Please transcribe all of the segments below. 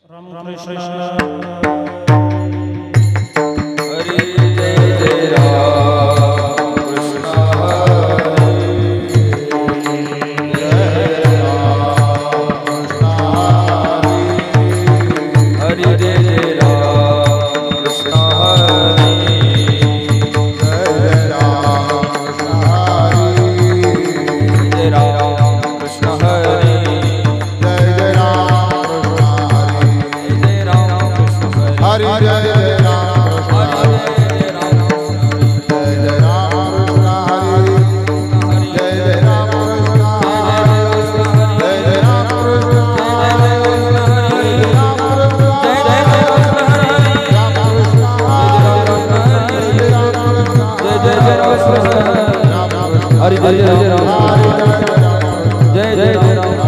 राम कृष्ण हरि जय जय राम कृष्ण हरि जय जय राम कृष्ण जय राम कृष्ण हरि हरि जय जय राम जय जय राम कृष्ण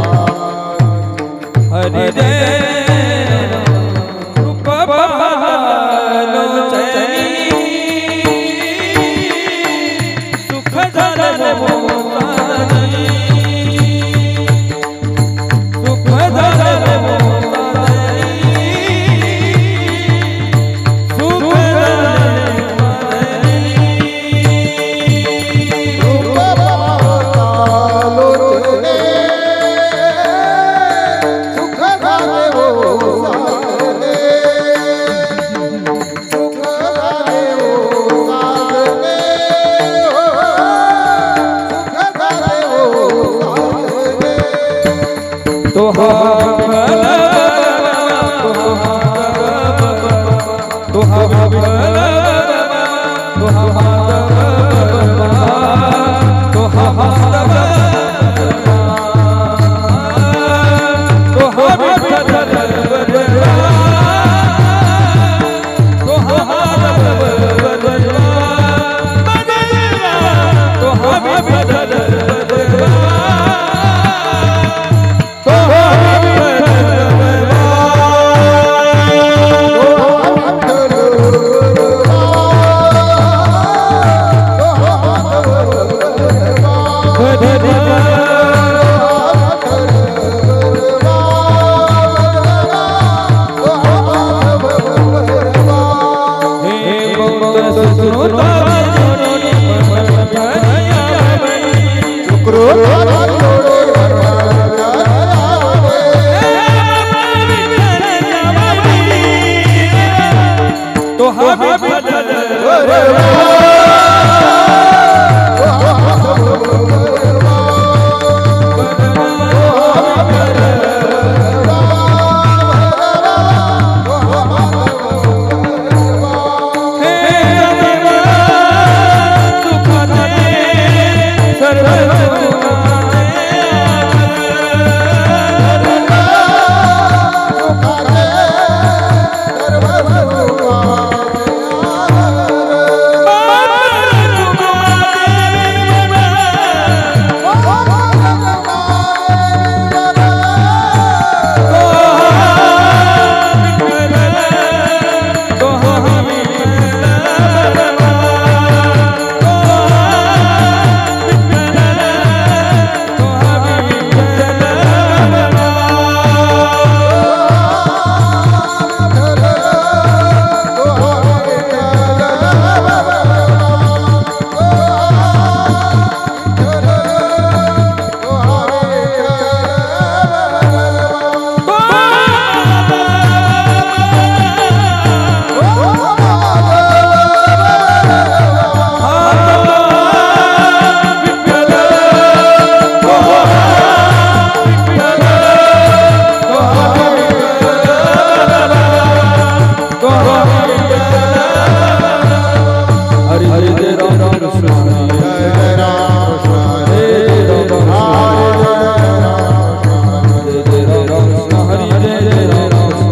हरि जय जय राम कृष्ण जय जय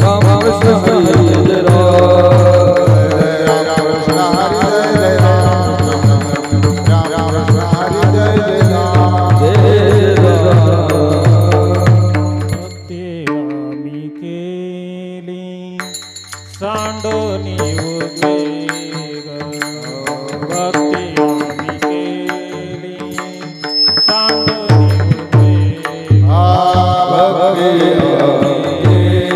राम कृष्ण हरि जय जय राम जय जय राम हरि जय भक्ति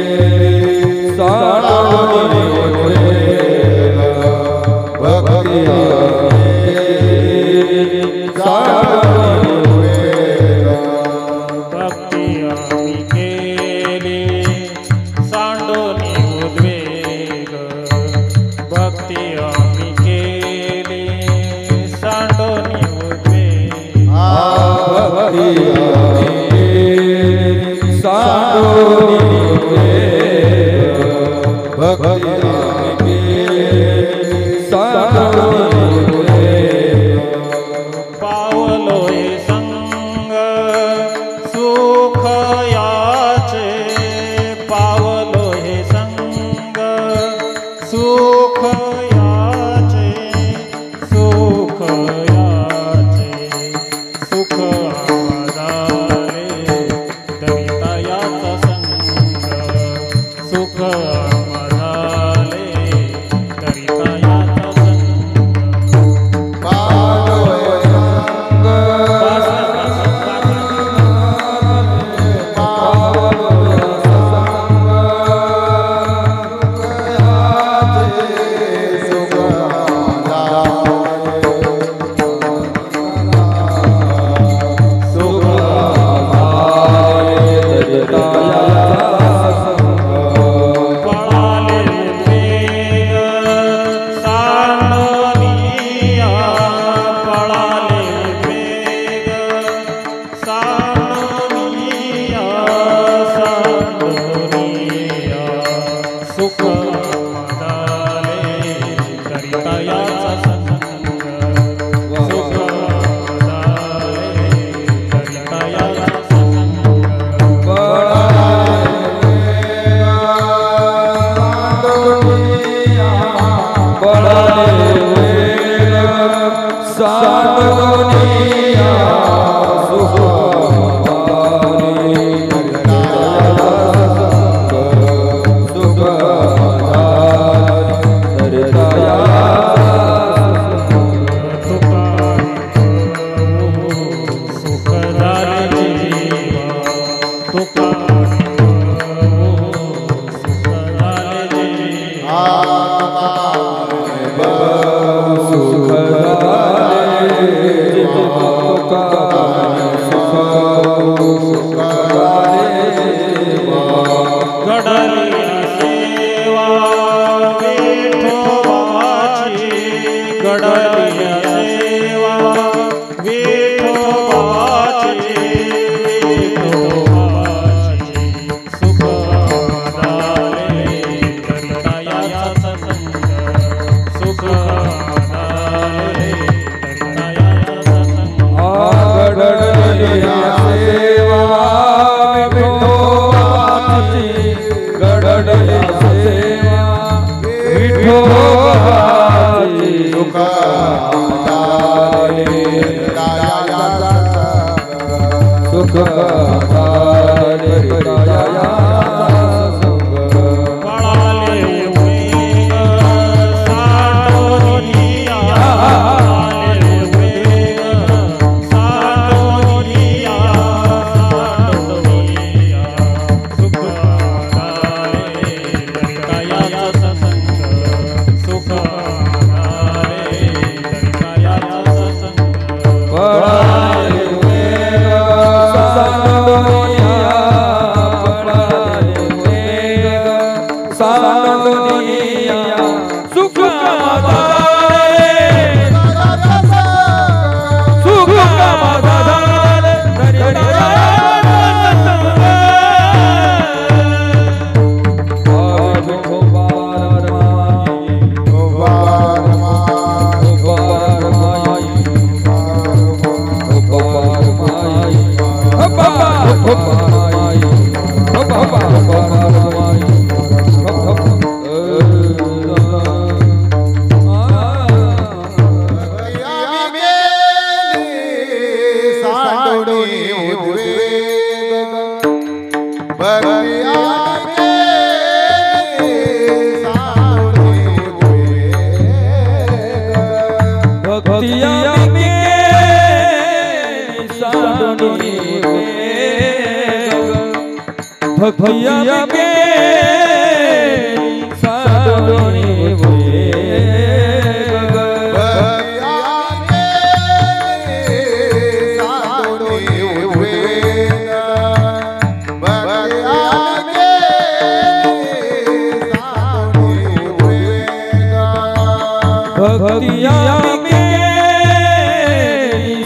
सुख मधाले करिता याचा संग भैया के साधुनी भक्तिया के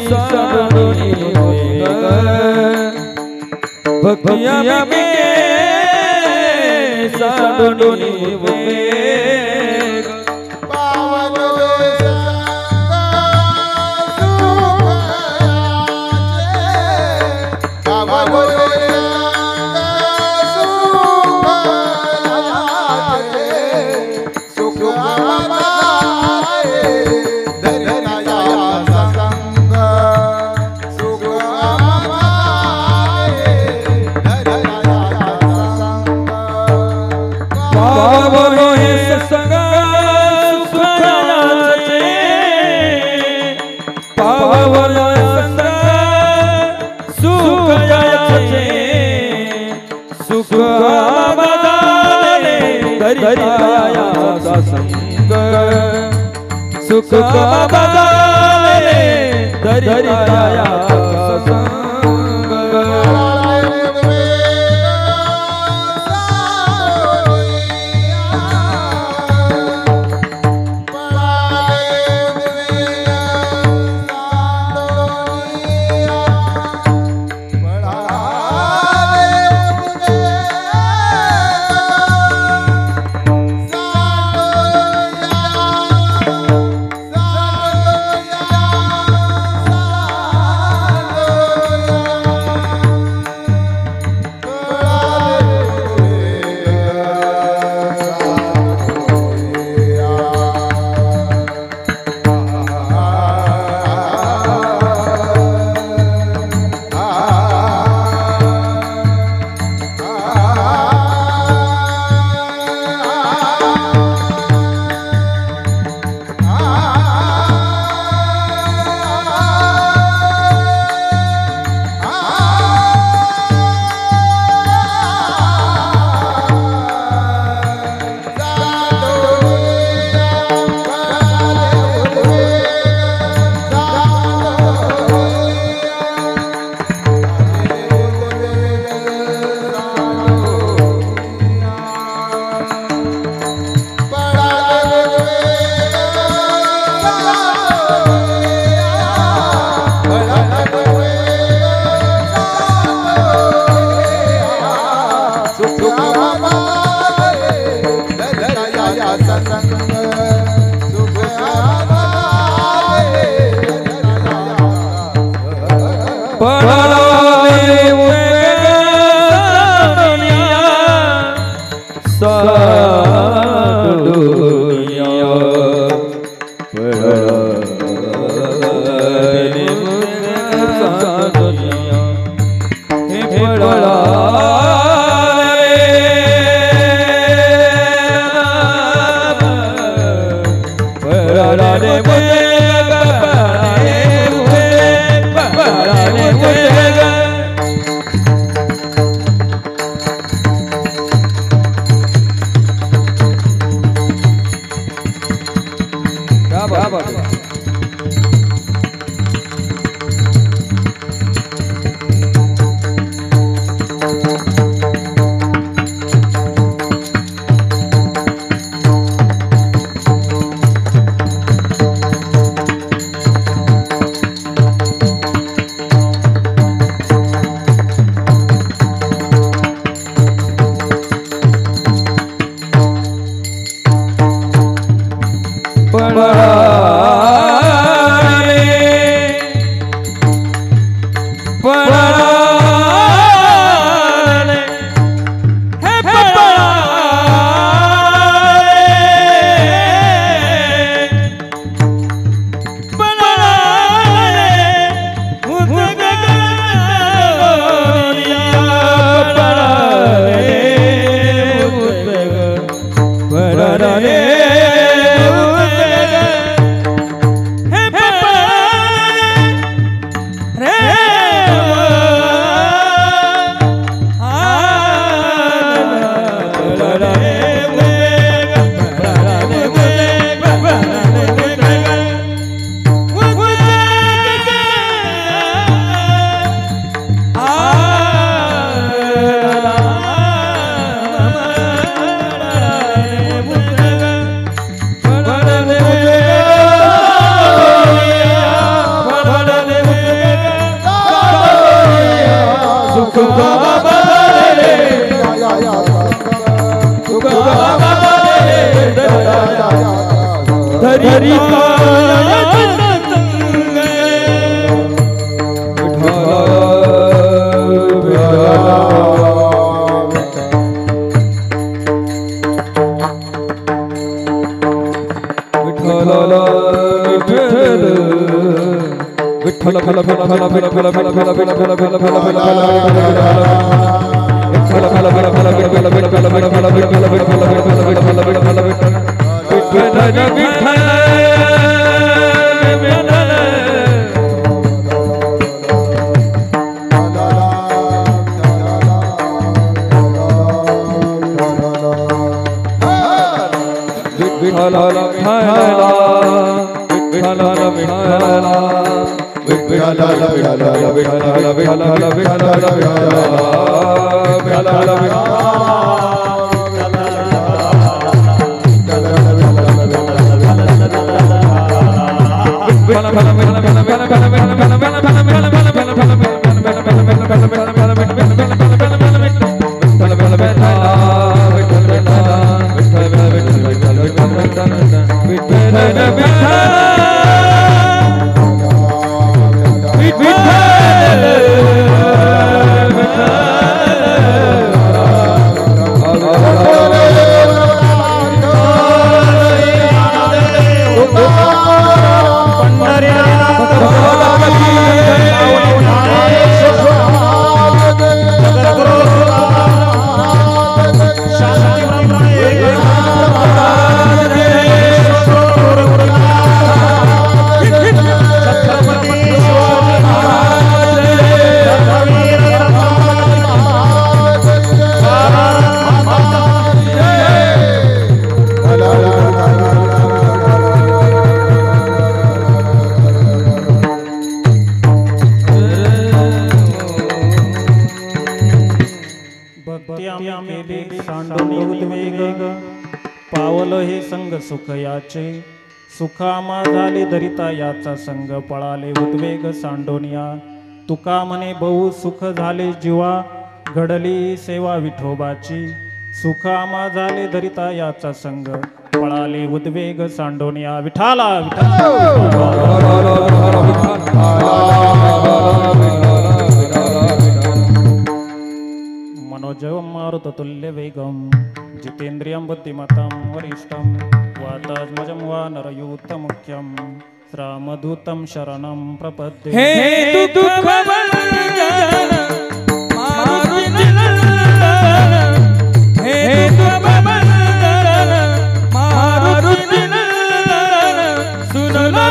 साधुनी भक्तिया के साधुनी पावनो हे सत्संग सुखाचे पावनो सत्संग सुखाचे सुख बदाले दरिया सत्संग सुख बदाले दरिया सत्संग विठ्ठल सुख याचे सुखामा झाले धरिता याचा संग पळाले उद्वेग सांडोनिया तुका म्हणे बहु सुख झाले जीवा घडली सेवा विठोबाची सुखामा झाले धरिता याचा संग पळाले उद्वेग सांडोनिया विठाला मनोजवं मारुततुल्य वेगं जितेन्द्रियं बुद्धिमतां वरिष्ठं वातात्मजं वानरयूथमुख्यं रामदूतं शरणं प्रपद्ये हे दुःखभंजन मारुतिनंदन हे दुःखभंजन मारुतिनंदन सुनला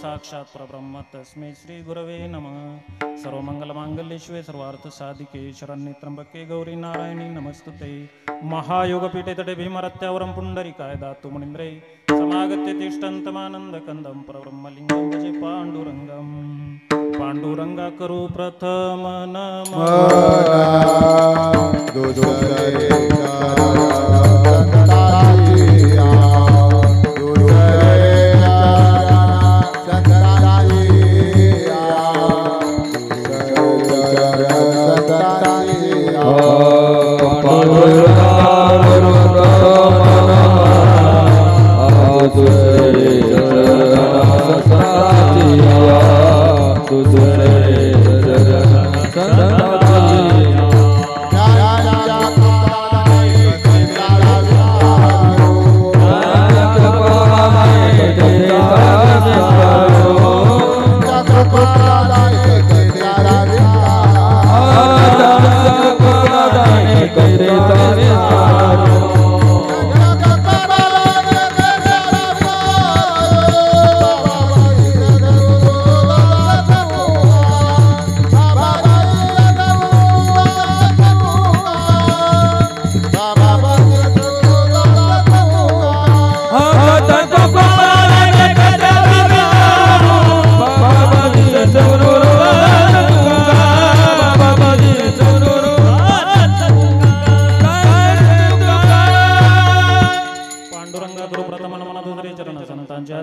साक्षात् परब्रह्म तस्मै श्री गुरवे नमः सर्वमंगलमांगल्ये शिवे सर्वार्थ साधिके शरण्ये त्र्यंबके गौरी नारायणी नमस्तुते महायोगपीठे तटे भीमरत्यावरं पुंडरीकाय दातु मुनीन्द्रे समागत्य तिष्ठन्तमानंद कंदं परब्रह्मलिंगं भजे पांडुरंगं पांडुरंगा करू प्रथम नमः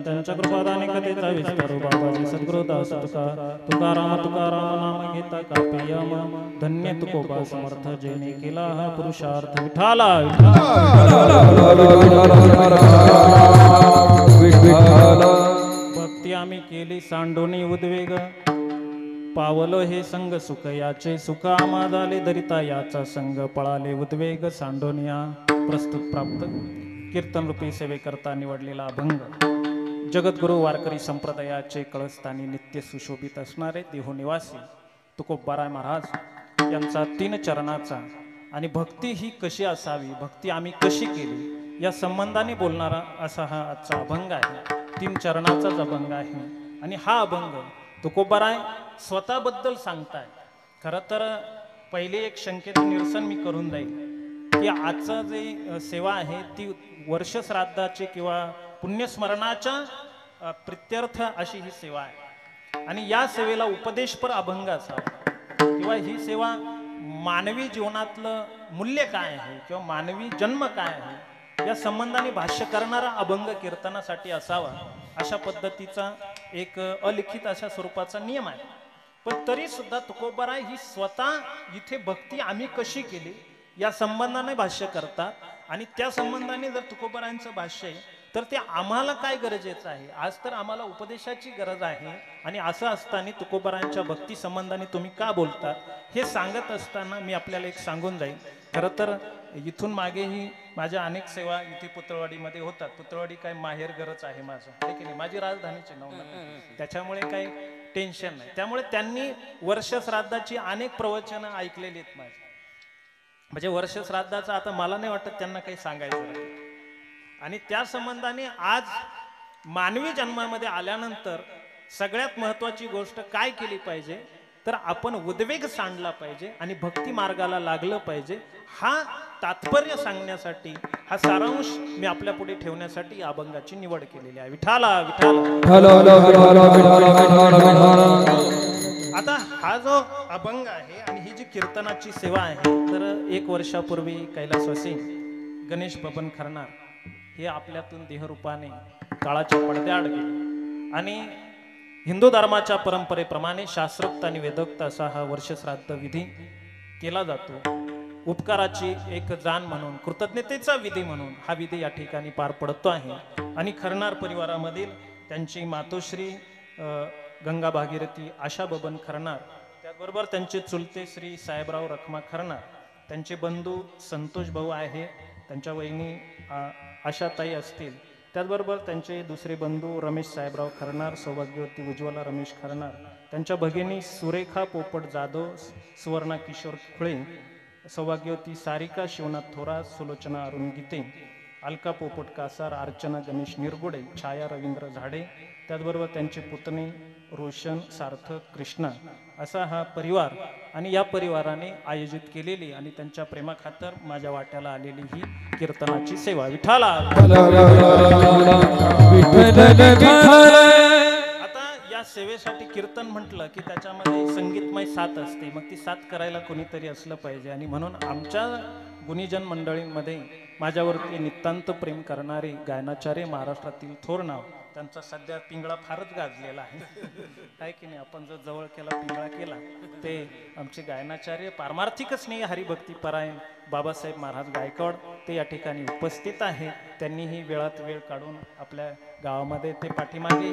त्यांच्या कृपादाने कथेचा विस्तार बाबाजी सद्गुरु दास तुकाराम नाम घेता कापियम धन्य तुकोबा समर्थ जेने केला हा पुरुषार्थ विठाला भक्ती आम्ही केली सांडोनी उद्वेग पावलो हे संग सुख याचे सुख आम्हा झाले दरिता याचा संग पळाले उद्वेग सांडोनिया प्रस्तुत प्राप्त कीर्तन रूपी सेवेकरता निवडलेला अभंग जगद्गुरु वारकरी संप्रदायाचे कळस्थानी नित्य सुशोभित असणारे देहू निवासी तुकोबाराय महाराज यांचा 3 चरणाचा आणि भक्ती ही कशी असावी भक्ती आम्ही कशी केली या संबंधाने बोलणारा असा हा आजचा अभंग आहे 3 चरणाचाच अभंग आहे आणि हा अभंग तुकोबाराय स्वतःबद्दल सांगताय खरं तर पहिले एक शंकेचं निरसन मी करून जाईल की आजचं जे सेवा आहे ती वर्ष श्राद्धाची किंवा पुण्यस्मरणाच्या प्रित्यर्थ अशी ही सेवा आहे आणि या सेवेला उपदेशपर अभंग असावा किंवा ही सेवा मानवी जीवनातलं मूल्य काय आहे किंवा मानवी जन्म काय आहे या संबंधाने भाष्य करणारा अभंग कीर्तनासाठी असावा अशा पद्धतीचा एक अलिखित अशा स्वरूपाचा नियम आहे पण तरी सुद्धा तुकोबाराय ही स्वतः इथे भक्ती आम्ही कशी केली या संबंधाने भाष्य करतात आणि त्या संबंधाने जर तुकोबारायांचं भाष्य आहे तर ते आम्हाला काय गरजेचं आहे आज तर आम्हाला उपदेशाची गरज आहे आणि असं असताना तुकोबारायांच्या भक्ती संबंधाने तुम्ही का बोलता हे सांगत असताना मी आपल्याला एक सांगून जाईल खरं तर इथून मागेही माझ्या अनेक सेवा इथे पुतळवाडीमध्ये होतात पुतळवाडी काय माहेर घरच आहे माझं ठीक आहे माझी राजधानीचे नवनाथ त्याच्यामुळे काही टेन्शन नाही त्यामुळे त्यांनी वर्ष श्राद्धाची अनेक प्रवचनं ऐकलेली आहेत माझी म्हणजे वर्ष श्राद्धाचं आता मला नाही वाटत त्यांना काही सांगायचं आणि त्या संबंधाने आज मानवी जन्मामध्ये आल्यानंतर सगळ्यात महत्वाची गोष्ट काय केली पाहिजे तर आपण उद्वेग सांडला पाहिजे आणि भक्ती मार्गाला लागलं पाहिजे हा तात्पर्य सांगण्यासाठी हा सारांश मी आपल्या पुढे ठेवण्यासाठी या अभंगाची निवड केलेली आहे विठाला आता हा जो अभंग आहे आणि ही जी कीर्तनाची सेवा आहे तर 1 वर्षापूर्वी कैलासवासी गणेश बबन खरनार हे आपल्यातून देहरूपाने काळाच्या पडद्याआड गेले आणि हिंदू धर्माच्या परंपरेप्रमाणे शास्त्रोक्त आणि वेदोक्त असा हा वर्षश्राद्ध विधी केला जातो उपकाराची एक जाण म्हणून कृतज्ञतेचा विधी म्हणून हा विधी या ठिकाणी पार पडतो आहे आणि खरनार परिवारामधील त्यांची मातोश्री गंगा भागीरथी आशा बबन खरनार त्याचबरोबर त्यांचे चुलते श्री साहेबराव रखमा खरनार त्यांचे बंधू संतोष भाऊ आहे त्यांच्या वहिनी आशाताई असतील त्याचबरोबर त्यांचे दुसरे बंधू रमेश साहेबराव खरनार सौभाग्यवती उज्ज्वला रमेश खरनार त्यांच्या भगिनी सुरेखा पोपट जाधव सुवर्णा किशोर खुळे सौभाग्यवती सारिका शिवनाथ थोरात सुलोचना अरुण गीते अलका पोपट कासार अर्चना गणेश निरगुडे छाया रवींद्र झाडे त्याचबरोबर त्यांचे पुतणे रोशन सार्थक कृष्णा असा हा परिवार आणि या परिवाराने आयोजित केलेली आणि त्यांच्या प्रेमाखातर माझ्या वाट्याला आलेली ही कीर्तनाची सेवा विठाला आता या सेवेसाठी कीर्तन म्हटलं की त्याच्यामध्ये संगीतमय साथ असते मग ती साथ करायला कोणीतरी असलं पाहिजे आणि म्हणून आमच्या गुणीजन मंडळींमध्ये माझ्यावरती नितांत प्रेम करणारे गायनाचार्य महाराष्ट्रातील थोर नाव त्यांचा सध्या पिंगळा फारच गाजलेला आहे की नाही आपण जर जवळ केला पिंगळा केला ते आमचे गायनाचार्य पारमार्थिक स्नेही हरिभक्ती परायण बाबासाहेब महाराज गायकवाड ते या ठिकाणी उपस्थित आहे त्यांनीही वेळात वेळ काढून आपल्या गावामध्ये ते पाठीमागेही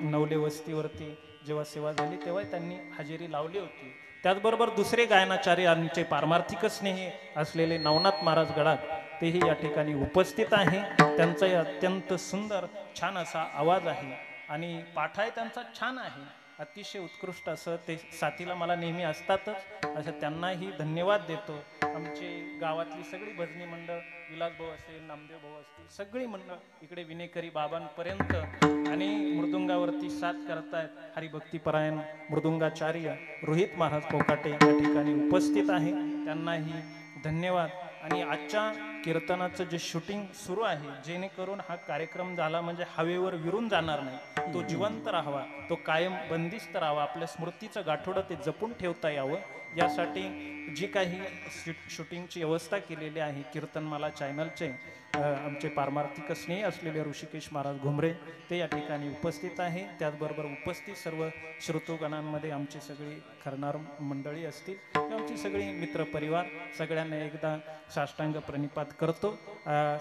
नवले वस्तीवरती जेव्हा सेवा झाली तेव्हा त्यांनी हजेरी लावली होती त्याचबरोबर दुसरे गायनाचार्य आमचे पारमार्थिक स्नेही असलेले नवनाथ महाराज गडाख तेही या ठिकाणी उपस्थित आहे त्यांचाही अत्यंत सुंदर छान असा आवाज आहे आणि पाठाही त्यांचा छान आहे अतिशय उत्कृष्ट असं ते साथीला मला नेहमी असतातच असं त्यांनाही धन्यवाद देतो आमचे गावातली सगळी भजनी मंडळ विलास भाऊ असेल नामदेव भाऊ असतील सगळी मंडळ इकडे विनेकरी बाबांपर्यंत आणि मृदुंगावरती साथ करतायत हरिभक्तीपरायण मृदुंगाचार्य रोहित महाराज कोकाटे या ठिकाणी उपस्थित आहे त्यांनाही धन्यवाद आणि आजच्या कीर्तनाचं जे शूटिंग सुरू आहे जेणेकरून हा कार्यक्रम झाला म्हणजे हवेवर विरून जाणार नाही तो जिवंत राहावा तो कायम बंदिस्त राहावा आपल्या स्मृतीचं गाठोडं ते जपून ठेवता यावं यासाठी जी काही शूटिंगची व्यवस्था केलेली आहे कीर्तनमाला चॅनलचे आमचे पारमार्थिक स्नेही असलेले ऋषिकेश महाराज घुमरे ते या ठिकाणी उपस्थित आहे. त्याचबरोबर उपस्थित सर्व श्रोतोगणांमध्ये आमची सगळी खरणार मंडळी असतील, आमची सगळी मित्रपरिवार, सगळ्यांना एकदा साष्टांग प्रणिपात करतो.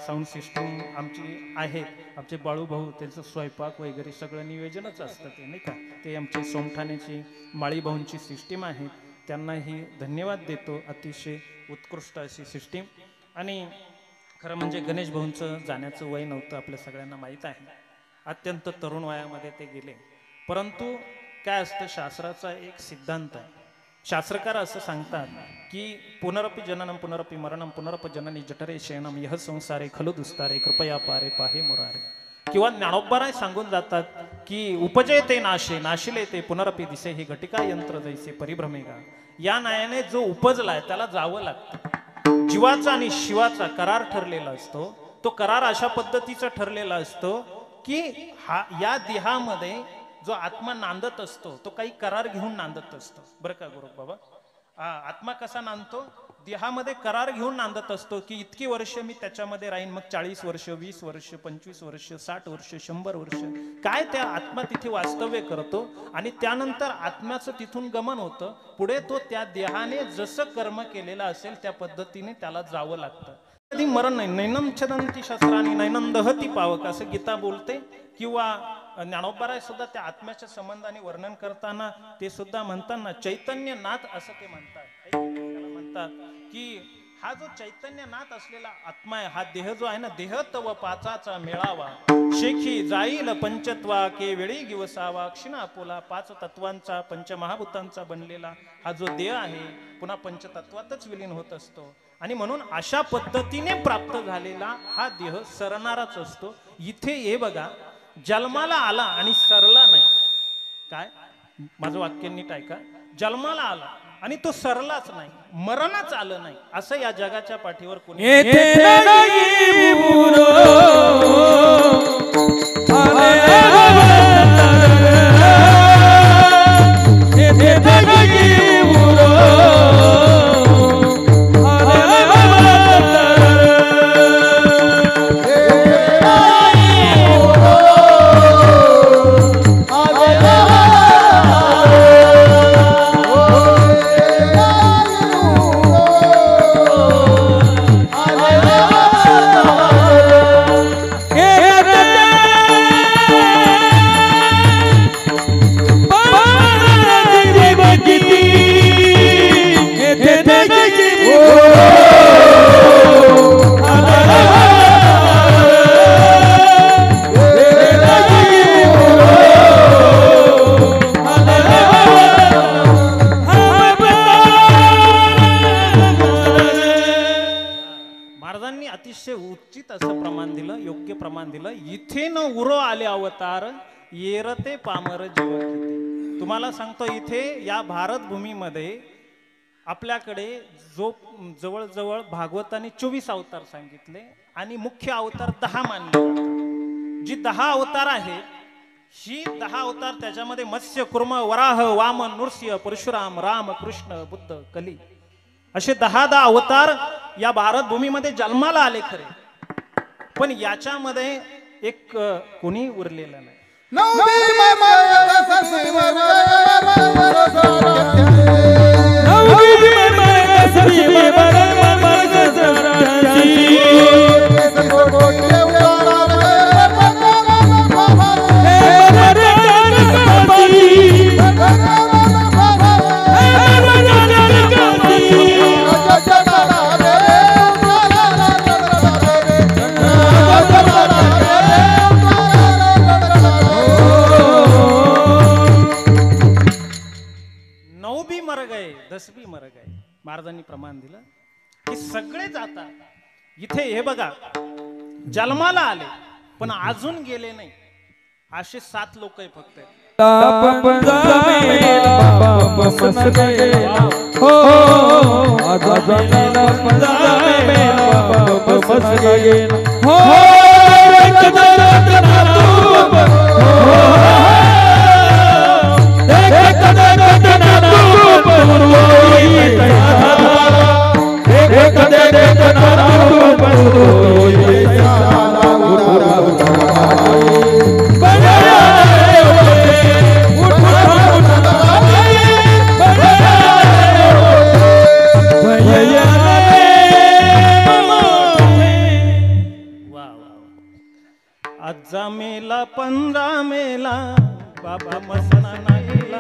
साऊंड सिस्टीम आमची आहे, आमचे बाळूभाऊ त्यांचं स्वयंपाक वगैरे सगळं नियोजनच असतं ते नाही का, ते आमचे सोमठाण्याची माळीभाऊंची सिस्टीम आहे, त्यांनाही धन्यवाद देतो. अतिशय उत्कृष्ट अशी सिस्टीम. आणि खरं म्हणजे गणेश भाऊंचं जाण्याचं वय नव्हतं, आपल्या सगळ्यांना माहीत आहे. अत्यंत तरुण वयामध्ये ते गेले. परंतु काय असतं, शास्त्राचा एक सिद्धांत आहे. शास्त्रकार असं सांगतात की पुनरपि जननम पुनरपि मरणम पुनरपि जननी जठरे शयनम यह संसारे खलु दुस्तारे कृपया पारे पाहे मुरारे. किंवा ज्ञानोबराय सांगून जातात की उपजय ते नाशे नाशिले ते पुनरपि दिसे हे घटिका यंत्र जैसे परिभ्रमेगा. या न्यायाने जो उपजलाय त्याला जावं लागतं. जीवाचा आणि शिवाचा करार ठरलेला असतो. तो करार अशा पद्धतीचा ठरलेला असतो की या देहामध्ये जो आत्मा नांदत असतो तो काही करार घेऊन नांदत असतो. बरं का गुरु बाबा, आत्मा कसा नांदतो, देहामध्ये करार घेऊन नांदत असतो की इतकी वर्ष मी त्याच्यामध्ये राहीन. मग 40 वर्ष 20 वर्ष 25 वर्ष 60 वर्ष 100 वर्ष काय त्या आत्मा तिथे वास्तव्य करतो. आणि त्यानंतर आत्म्याचं तिथून गमन होतं. पुढे तो त्या देहाने जसं कर्म केलेलं असेल त्या पद्धतीने त्याला जावं लागतं. कधी मरण नाही. नैनम छदंती शस्त्रांनी नैनम दहती पावक असं गीता बोलते. किंवा ज्ञानोबराय सुद्धा त्या आत्म्याच्या संबंधाने वर्णन करताना ते सुद्धा म्हणताना चैतन्यनाथ असं ते म्हणतात. म्हणतात की हा जो चैतन्यनाथ असलेला आत्मा आहे, हा देह जो आहे ना, देह तव पाचाचा मेळावा शेखी जाईल पंचत्वा के वेळी गिवसावा. क्षीणा आपोला 5 तत्वांचा पंचमहाभूतांचा बनलेला हा जो देह आहे पुन्हा पंचतत्वातच विलीन होत असतो. आणि म्हणून अशा पद्धतीने प्राप्त झालेला हा देह सरणाराच असतो. इथे हे बघा, जन्माला आला आणि सरला नाही. काय, माझं वाक्य नीट ऐका. जन्माला आला आणि तो सरलाच नाही, मरणच आलं नाही, असं या जगाच्या पाठीवर कोणी येरते पामर जीव किती. तुम्हाला सांगतो, इथे या भारत भूमीमध्ये आपल्याकडे जो जवळजवळ भागवताने 24 अवतार सांगितले आणि मुख्य अवतार 10 मानले जातात. जी 10 अवतार आहेत, ही 10 अवतार त्याच्यामध्ये मत्स्य कुर्म वराह वामन नृसिंह परशुराम राम कृष्ण बुद्ध कली असे 10 अवतार या भारत भूमीमध्ये जन्माला आले खरे. पण याच्यामध्ये एक कोणी उरलेलं नाही. महाराजांनी प्रमाण दिलं की सगळे जातात. इथे हे बघा, जन्माला आले पण अजून गेले नाही असे 7 लोक आहे फक्त. आजचा मेला 15 मेला बाबा मसना नाहीला.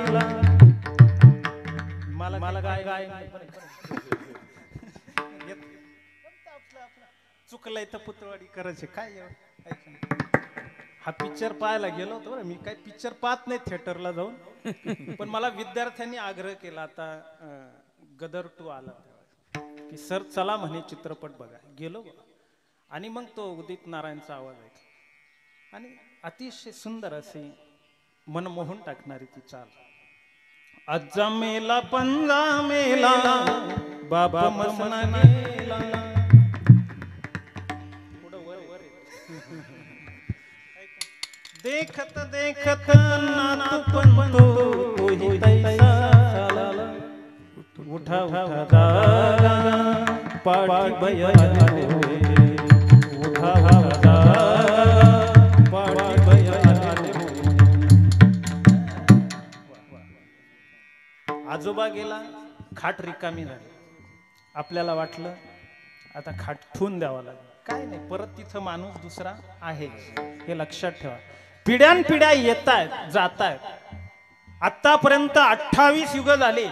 मला काय चुकलंय तर पुतळवाडी करायचे काय हा पिक्चर पाहायला गेलो होतो बरं मी. काय पिक्चर पाहत नाही थिएटरला जाऊन, पण मला विद्यार्थ्यांनी आग्रह केला आता गदर 2 आला की सर चला म्हणे चित्रपट बघा. गेलो आणि मग तो उदित नारायणचा आवाज ऐकला आणि अतिशय सुंदर असे मनमोहून टाकणारी ती चाल. आजचा मेला 15 मेला बाबा मसना नेला. देखत देखत नात पण तोही तैसा उठा उठा जागा पाटी बयाले उठा जागा पाटी बयाले. आजोबा गेला, खाट रिकामी झाली. आपल्याला वाटलं आता खाट ठेवून द्यावा लागेल. काय नाही, परत तिथं माणूस दुसरा आहे हे लक्षात ठेवा. पिढ्यानपिढ्या येत आहेत जात आहेत. आतापर्यंत 28 युग झाले.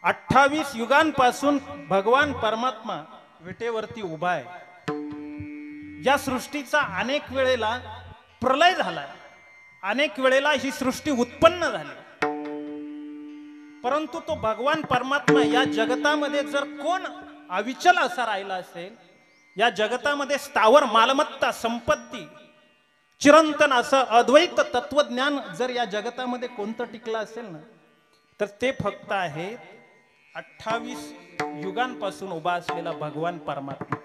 28 युगांपासून भगवान परमात्मा विटेवरती उभा आहे. या सृष्टीचा अनेक वेळेला प्रलय झाला, अनेक वेळेला ही सृष्टी उत्पन्न झाली, परंतु तो भगवान परमात्मा या जगतामध्ये जर कोण अविचल असा राहिला असेल, या जगतामध्ये स्थावर मालमत्ता संपत्ती चिरंतन असं अद्वैत तत्वज्ञान जर या जगतामध्ये कोणतं टिकलं असेल ना, तर ते फक्त आहे 28 युगांपासून उभा असलेला भगवान परमात्मा.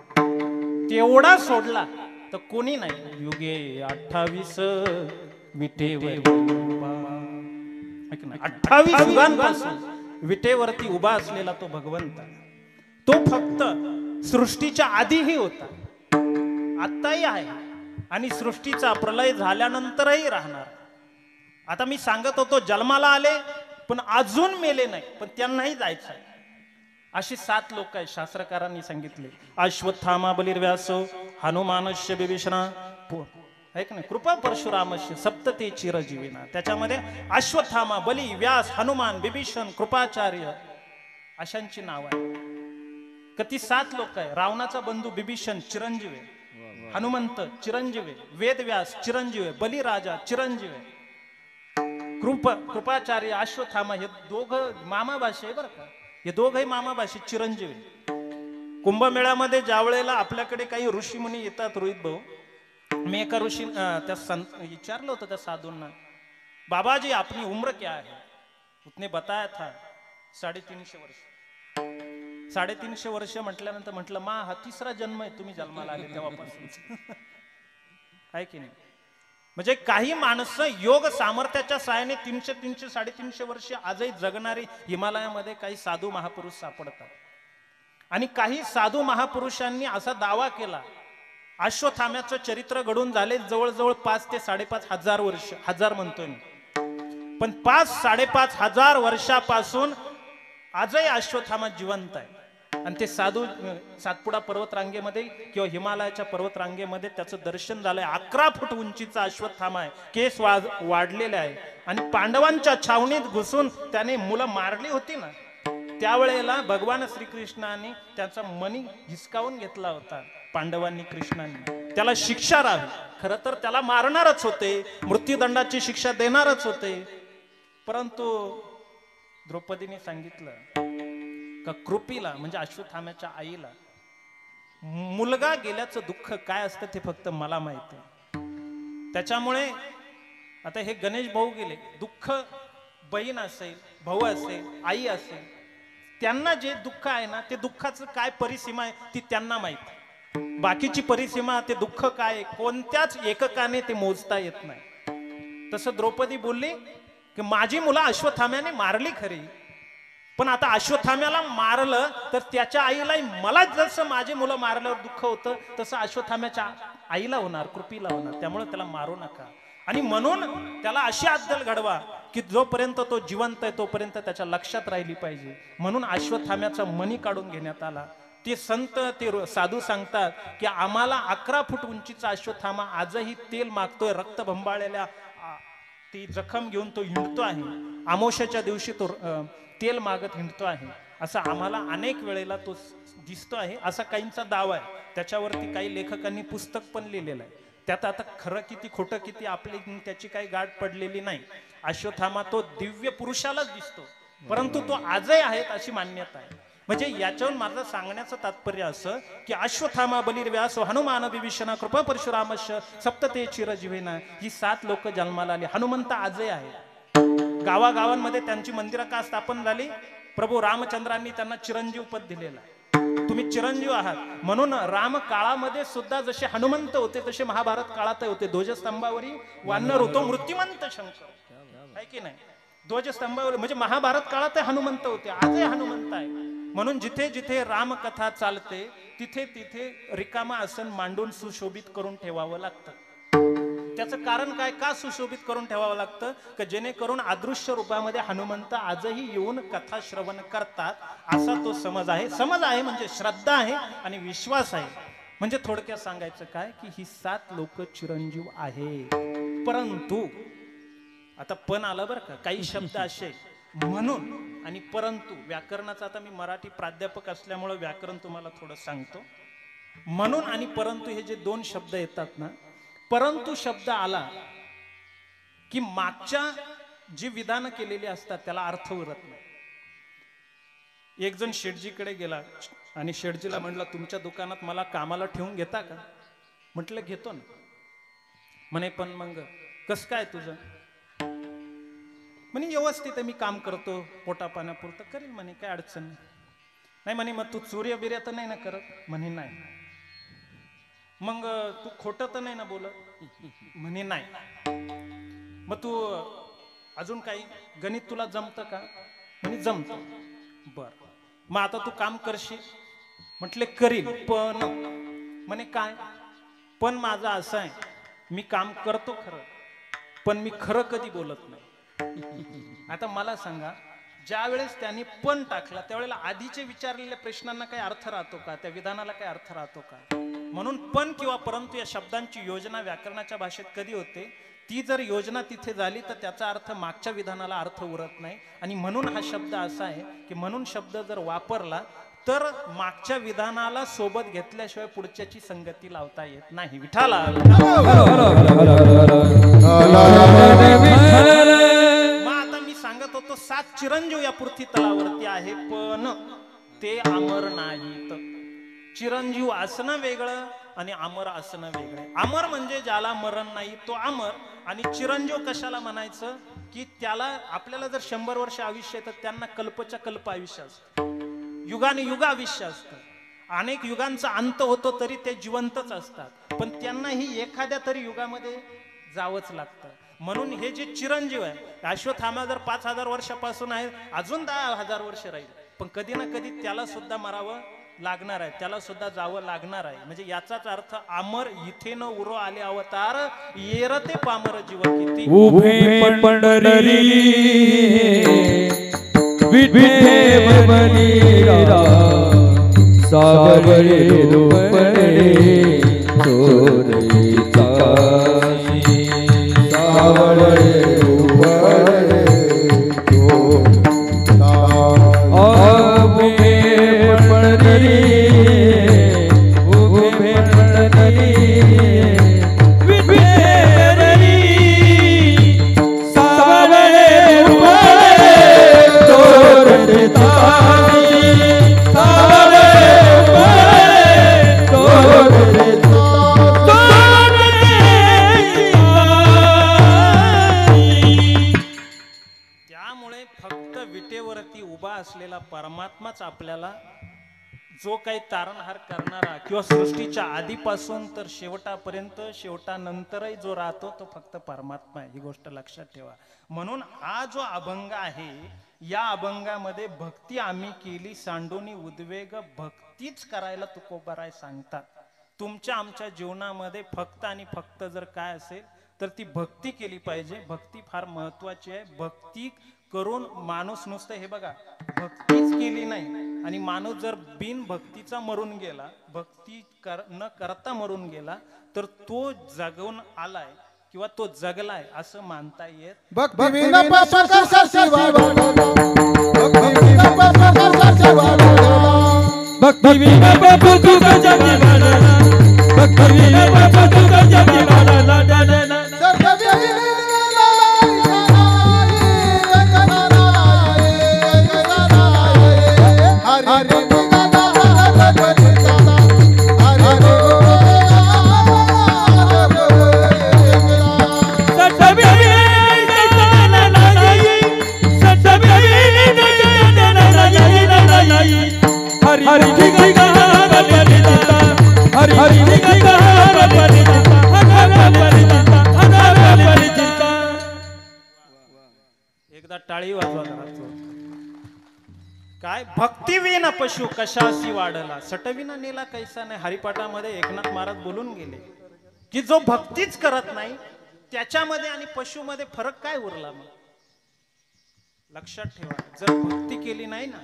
तेवढा सोडला तर कोणी नाही. युगे 28 विटेवर 28 युगांपासून विटेवरती उभा असलेला तो भगवंत, तो फक्त सृष्टीच्या आधीही होता, आत्ताही आहे आणि सृष्टीचा प्रलय झाल्यानंतरही राहणार. आता मी सांगत होतो जन्माला आले पण अजून मेले नाही, पण त्यांनाही जायचं आहे. अशी 7 लोक आहेत शास्त्रकारांनी सांगितले. अश्वत्थामा बलिर्व्यासो हनुमानस्य बिभीषणा ऐक ना कृपा परशुरामस्य सप्तते चिरजीविना. त्याच्यामध्ये अश्वत्थामा बली व्यास हनुमान बिभीषण कृपाचार्य अशांची नाव आहे. कधी 7 लोक आहे. रावणाचा बंधू बिभीषण चिरंजीव आहे, हनुमंत चिरंजीव आहे, वेदव्यास चिरंजीव आहे, बलिराजा चिरंजीव आहे, कृपाचार्य अश्वत्थामा हे दोघं मामाभाषे आहे बरं का. हे दोघंही मामाभाषेत चिरंजीव आहे. कुंभमेळ्यामध्ये ज्या वेळेला आपल्याकडे काही ऋषी मुनी येतात रोहित भाऊ, मी एका ऋषी त्या विचारलं होतं त्या साधूंना, बाबाजी अपनी उम्र क्या है? उसने बताया था 350 वर्ष. 350 वर्ष म्हटल्यानंतर म्हटलं मा हा 3रा जन्म आहे तुम्ही जन्माला आले तेव्हापासून. आहे की नाही? म्हणजे काही माणसं योग सामर्थ्याच्या सहाय्याने 300 350 वर्ष आजही जगणारी हिमालयामध्ये काही साधू महापुरुष सापडतात. आणि काही साधू महापुरुषांनी असा दावा केला, अश्वत्थाम्याचं चरित्र घडून झाले जवळजवळ 5 ते 5.5 हजार वर्ष. हजार म्हणतोय मी, पण 5-5.5 हजार वर्षापासून आजही अश्वत्थामा जिवंत आहे. आणि ते साधू सातपुडा पर्वतरांगेमध्ये किंवा हिमालयाच्या पर्वतरांगेमध्ये त्याचं दर्शन झालंय. 11 फूट उंचीचा अश्वत्थामा आहे, केस वाढलेले आहे. आणि पांडवांच्या छावणीत घुसून त्याने मुलं मारली होती ना, त्यावेळेला भगवान श्रीकृष्णाने त्याचा मणी हिसकावून घेतला होता. पांडवांनी कृष्णांनी त्याला शिक्षा राहावी. खरं तर त्याला मारणारच होते, मृत्यूदंडाची शिक्षा देणारच होते, परंतु द्रौपदीने सांगितलं का कृपीला म्हणजे अश्वत्थाम्याच्या आईला मुलगा गेल्याचं दुःख काय असतं ते फक्त मला माहिती आहे. त्याच्यामुळे आता हे गणेश भाऊ गेले, दुःख बहीण असेल, भाऊ असेल, आई असेल, त्यांना जे दुःख आहे ना ते दुःखाचं काय परिसीमा आहे ती त्यांना माहिती. बाकीची परिसीमा ते दुःख काय कोणत्याच एककाने ते मोजता येत नाही. तसं द्रौपदी बोलली की माझी मुलं अश्वत्थाम्याने मारली खरी, पण आता अश्वत्थाम्याला मारलं तर त्याच्या आईलाही मला जसं माझी मुलं मारल्यावर दुःख होतं तसं अश्वत्थाम्याच्या आईला होणार, कृपीला होणार. त्यामुळे त्याला मारू नका. आणि म्हणून त्याला अशी अद्दल घडवा की जोपर्यंत तो जिवंत आहे तोपर्यंत त्याच्या लक्षात राहिली पाहिजे. म्हणून अश्वत्थाम्याचा मणी काढून घेण्यात आला ते संत ते साधू सांगतात की आम्हाला 11 फूट उंचीचा अश्वत्थामा आजही तेल मागतोय, रक्त बंबाळलेल्या ती जखम घेऊन तो हिंडतो आहे, अमावस्याच्या दिवशी तो तेल मागत हिंडतो आहे, असं आम्हाला अनेक वेळेला तो दिसतो आहे, असा काहींचा दावा आहे. त्याच्यावरती काही लेखकांनी पुस्तक पण लिहिलेलं आहे. त्यात आता खरं किती खोटं किती आपली त्याची काही गाठ पडलेली नाही. अश्वत्थामा तो दिव्य पुरुषालाच दिसतो, परंतु तो आजही आहे अशी मान्यता आहे. म्हणजे याच्यावरून माझं सांगण्याचं तात्पर्य असं की अश्वत्थामा बलिर्व्यास हनुमान विभीषण कृपा परशुरामश सप्तते चिरजीवेना, ही 7 लोक जन्माला आली. हनुमंत आजही आहे. गावागावांमध्ये त्यांची मंदिरं का स्थापन झाली? प्रभू रामचंद्रांनी त्यांना चिरंजीव पद दिलेलं आहे. तुम्ही चिरंजीव आहात म्हणून राम काळामध्ये सुद्धा जसे हनुमंत होते तसे महाभारत काळात होते. ध्वजस्तंभावरी वानर होतो मृत्युमंत शंकर, आहे की नाही? ध्वजस्तंभावर म्हणजे महाभारत काळात हनुमंत होते, आजही हनुमंत आहे. म्हणून जिथे जिथे रामकथा चालते तिथे तिथे रिकामा आसन मांडून सुशोभित करून ठेवावं लागतं. त्याचं कारण काय? का सुशोभित करून ठेवावं लागतं? की जेणेकरून अदृश्य रूपामध्ये हनुमंत आजही येऊन कथा श्रवण करतात, असा तो समज आहे. समज आहे म्हणजे श्रद्धा आहे आणि विश्वास आहे. म्हणजे थोडक्यात सांगायचं काय की ही 7 लोक चिरंजीव आहे. परंतु आता पण आलं बरं का, काही शब्द असे म्हणून आणि परंतु, व्याकरणाचा आता मी मराठी प्राध्यापक असल्यामुळे व्याकरण तुम्हाला थोडं सांगतो. म्हणून आणि परंतु हे जे 2 शब्द येतात ना, परंतु शब्द आला की मागच्या जी विधान केलेली असतात त्याला अर्थ उरत नाही. एक जण शेठजीकडे गेला आणि शेठजीला म्हटलं तुमच्या दुकानात मला कामाला ठेवून घेता का? म्हटलं घेतो ना. म्हणे पण मग कस काय तुझं? म्हणे व्यवस्थित आहे, मी काम करतो, पोटा पाण्यापुरतं करेल म्हणे, काय अडचण नाही. म्हणे मग तू चोऱ्या बिर्या तर नाही ना करत? म्हणे नाही. मग तू खोटं तर नाही ना बोलत? म्हणे नाही. मग तू अजून काही गणित तुला जमतं का? म्हणे जमतं. बर, मग आता तू काम करशील? म्हटले करील, पण म्हणे काय? पण माझं असं आहे, मी काम करतो खरं, पण मी खरं कधी बोलत नाही. आता मला सांगा, ज्या वेळेस त्यांनी पण टाकला त्यावेळेला आधीचे विचारलेल्या प्रश्नांना काही अर्थ राहतो का? त्या विधानाला काही अर्थ राहतो का? म्हणून पण किंवा परंतु या शब्दांची योजना व्याकरणाच्या भाषेत कधी होते? ती जर योजना तिथे झाली तर त्याचा अर्थ मागच्या विधानाला अर्थ उरत नाही. आणि म्हणून हा शब्द असा आहे की म्हणून शब्द जर वापरला तर मागच्या विधानाला सोबत घेतल्याशिवाय पुढच्याची संगती लावता येत नाही. विठाला आता मी सांगत होतो 7 चिरंजीव या पृथ्वी तलावरती आहे, पण ते अमर नाहीत. चिरंजीव असणं वेगळं आणि अमर असणं वेगळं. अमर म्हणजे ज्याला मरण नाही तो अमर. आणि चिरंजीव कशाला म्हणायचं? की त्याला आपल्याला जर 100 वर्ष आयुष्य तर त्यांना कल्पच्या कल्प आयुष्य असतं, युगाने युग आयुष्य असतं. अनेक युगांचा अंत होतो तरी ते जिवंतच असतात, पण त्यांनाही एखाद्या तरी युगामध्ये जावंच लागतं. म्हणून हे जे चिरंजीव आहे, अश्वत्थामा जर 5000 वर्षापासून आहे, अजून 10,000 वर्ष राहील, पण कधी ना कधी त्याला सुद्धा मरावं लागणार आहे, त्याला सुद्धा जावं लागणार आहे. म्हणजे याचाच अर्थ अमर इथे न उरो आले अवतार, येरते पामर जीव किती उभे पंढरी विठे बनीरा सावरे रूपणे चोरी काशी सावरे रूपणे उभे पंढरी उभे पंढरी विठे असलेला परमात्माच आपल्याला जो काही तारणहार करणारा किंवा सृष्टीच्या आधीपासून तर शेवटापर्यंत शेवटानंतरही जो राहतो तो फक्त परमात्मा आहे. ही गोष्ट लक्षात ठेवा. म्हणून हा जो अभंग आहे या अभंगामध्ये भक्ती आम्ही केली सांडोनी उद्वेग, भक्तीच करायला तुकोबाराय सांगतात. तुमच्या आमच्या जीवनामध्ये फक्त आणि फक्त जर काय असेल तर ती भक्ती केली पाहिजे. भक्ती फार महत्वाची आहे. भक्ती करून माणूस नुसतं हे बघा भक्तीच केली नाही आणि माणूस जर बिन भक्तीचा मरून गेला, भक्ती न करता मरून गेला, तर तो जगून आलाय किंवा तो जगलाय असं मानता येत. भक्ती विना पाप कशाची वाढ, भक्ती विना पाप कशाची वाढ, भक्ती विना पाप कशाची वाढ, भक्ती विना पाप कशाची वाढ. एकदा टाळी वाजवा. काय भक्तीविना पशु कशाशी वाढला, सटविना नेला कैसा नाही. हरिपाठामध्ये एकनाथ महाराज बोलून गेले की जो भक्तीच करत नाही त्याच्यामध्ये आणि पशुमध्ये फरक काय उरला. मग लक्षात ठेवा, जर भक्ती केली नाही ना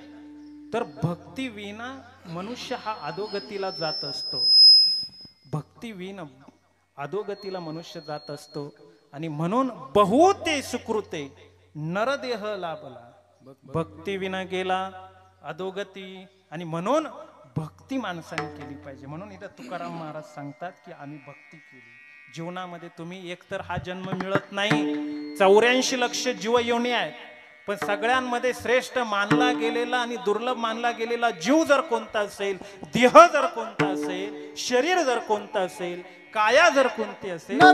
तर भक्ती विना मनुष्य हा अधोगतीला जात असतो. भक्ती विना अधोगतीला मनुष्य जात असतो. आणि म्हणून बहुते सुकृते नरदेह लाभला, भक्ती विना गेला अधोगती. आणि म्हणून भक्ती माणसाने केली पाहिजे. म्हणून इथं तुकाराम महाराज सांगतात की आम्ही भक्ती केली. जीवनामध्ये तुम्ही एकतर हा जन्म मिळत नाही, 84 लक्ष जीव योनी आहेत, पण सगळ्यांमध्ये श्रेष्ठ मानला गेलेला आणि दुर्लभ मानला गेलेला जीव जर कोणता असेल, देह जर कोणता असेल, शरीर जर कोणतं असेल, काया जर कोणती असेल, नरदेह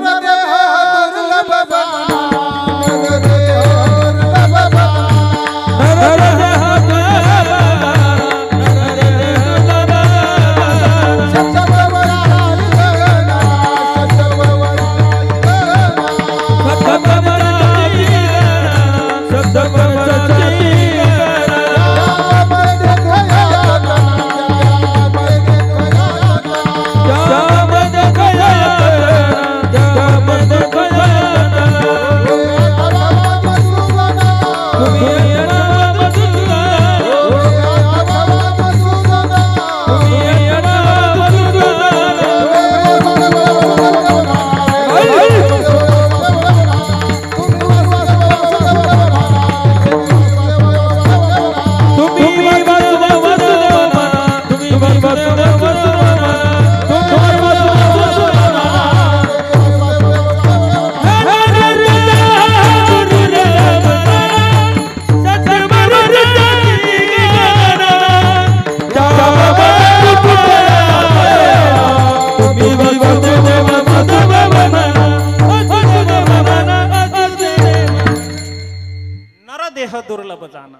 दुर्लभ जाणं.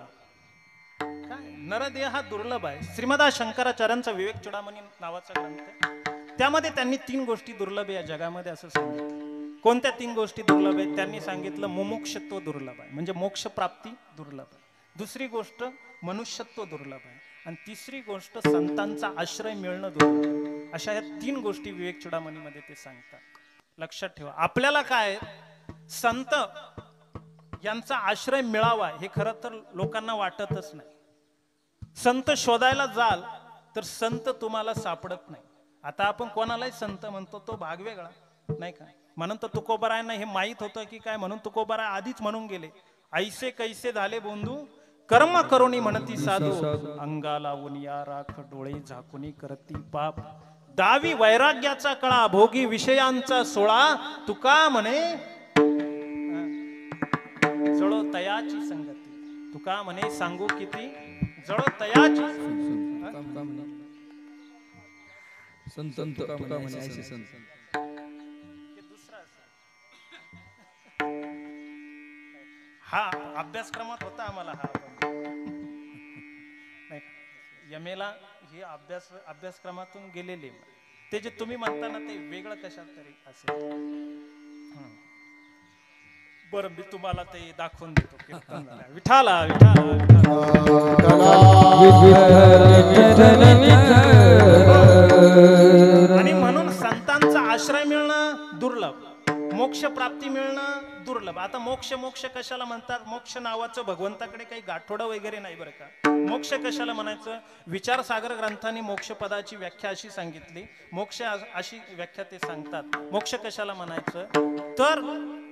काय नरदेह हा दुर्लभ आहे. श्रीमदा शंकराचार्यांचा विवेक चूडामणी नावाचा ग्रंथ, त्यामध्ये त्यांनी 3 गोष्टी दुर्लभ आहे या जगामध्ये असं सांगितलं. कोणत्या 3 गोष्टी दुर्लभ आहेत त्यांनी सांगितलं. मुमुक्षत्व दुर्लभ आहे, म्हणजे मोक्ष प्राप्ती दुर्लभ आहे. दुसरी गोष्ट मनुष्यत्व दुर्लभ आहे. आणि तिसरी गोष्ट संतांचा आश्रय मिळणं दुर्लभ आहे. अशा या 3 गोष्टी विवेक चूडामणीमध्ये ते सांगतात. लक्षात ठेवा, आपल्याला काय संत यांचा आश्रय मिळावा हे खरं तर लोकांना वाटतच नाही. संत शोधायला जाल तर संत तुम्हाला सापडत नाही. आता आपण कोणालाही संत म्हणतो तो भाग वेगळा नाही का. म्हणून तर तुकोबाराय नाही हे माहित होतं की काय, म्हणून तुकोबाराय आधीच म्हणून गेले, ऐसे कैसे झाले बोंधू कर्म करुणी म्हणती साधू, अंगाला उनिया राख डोळे झाकुनी करती पाप, दावी वैराग्याचा कळा भोगी विषयांचा सोळा, तुका म्हणे जळो तयाची संगती. तुका म्हणे सांगू किती जळो तयाची संत तुका म्हणे ऐसे संत. हा अभ्यासक्रमात होता आम्हाला. हा यमेला हे अभ्यासक्रमातून गेलेले. ते जे तुम्ही म्हणता ना ते वेगळं कशात तरी असेल. बरं मी तुम्हाला ते दाखवून देतो. विठाला आणि म्हणून संतांचा आश्रय मिळणं दुर्लभ. मोक्ष प्राप्ती मिळणं दुर्लभ. आता मोक्ष मोक्ष कशाला म्हणतात? मोक्ष नावाचं भगवंताकडे काही गाठोडं वगैरे नाही बरं का. मोक्ष कशाला म्हणायचं? विचारसागर ग्रंथांनी मोक्ष पदाची व्याख्या अशी सांगितली, मोक्ष अशी व्याख्या ते सांगतात. मोक्ष कशाला म्हणायचं तर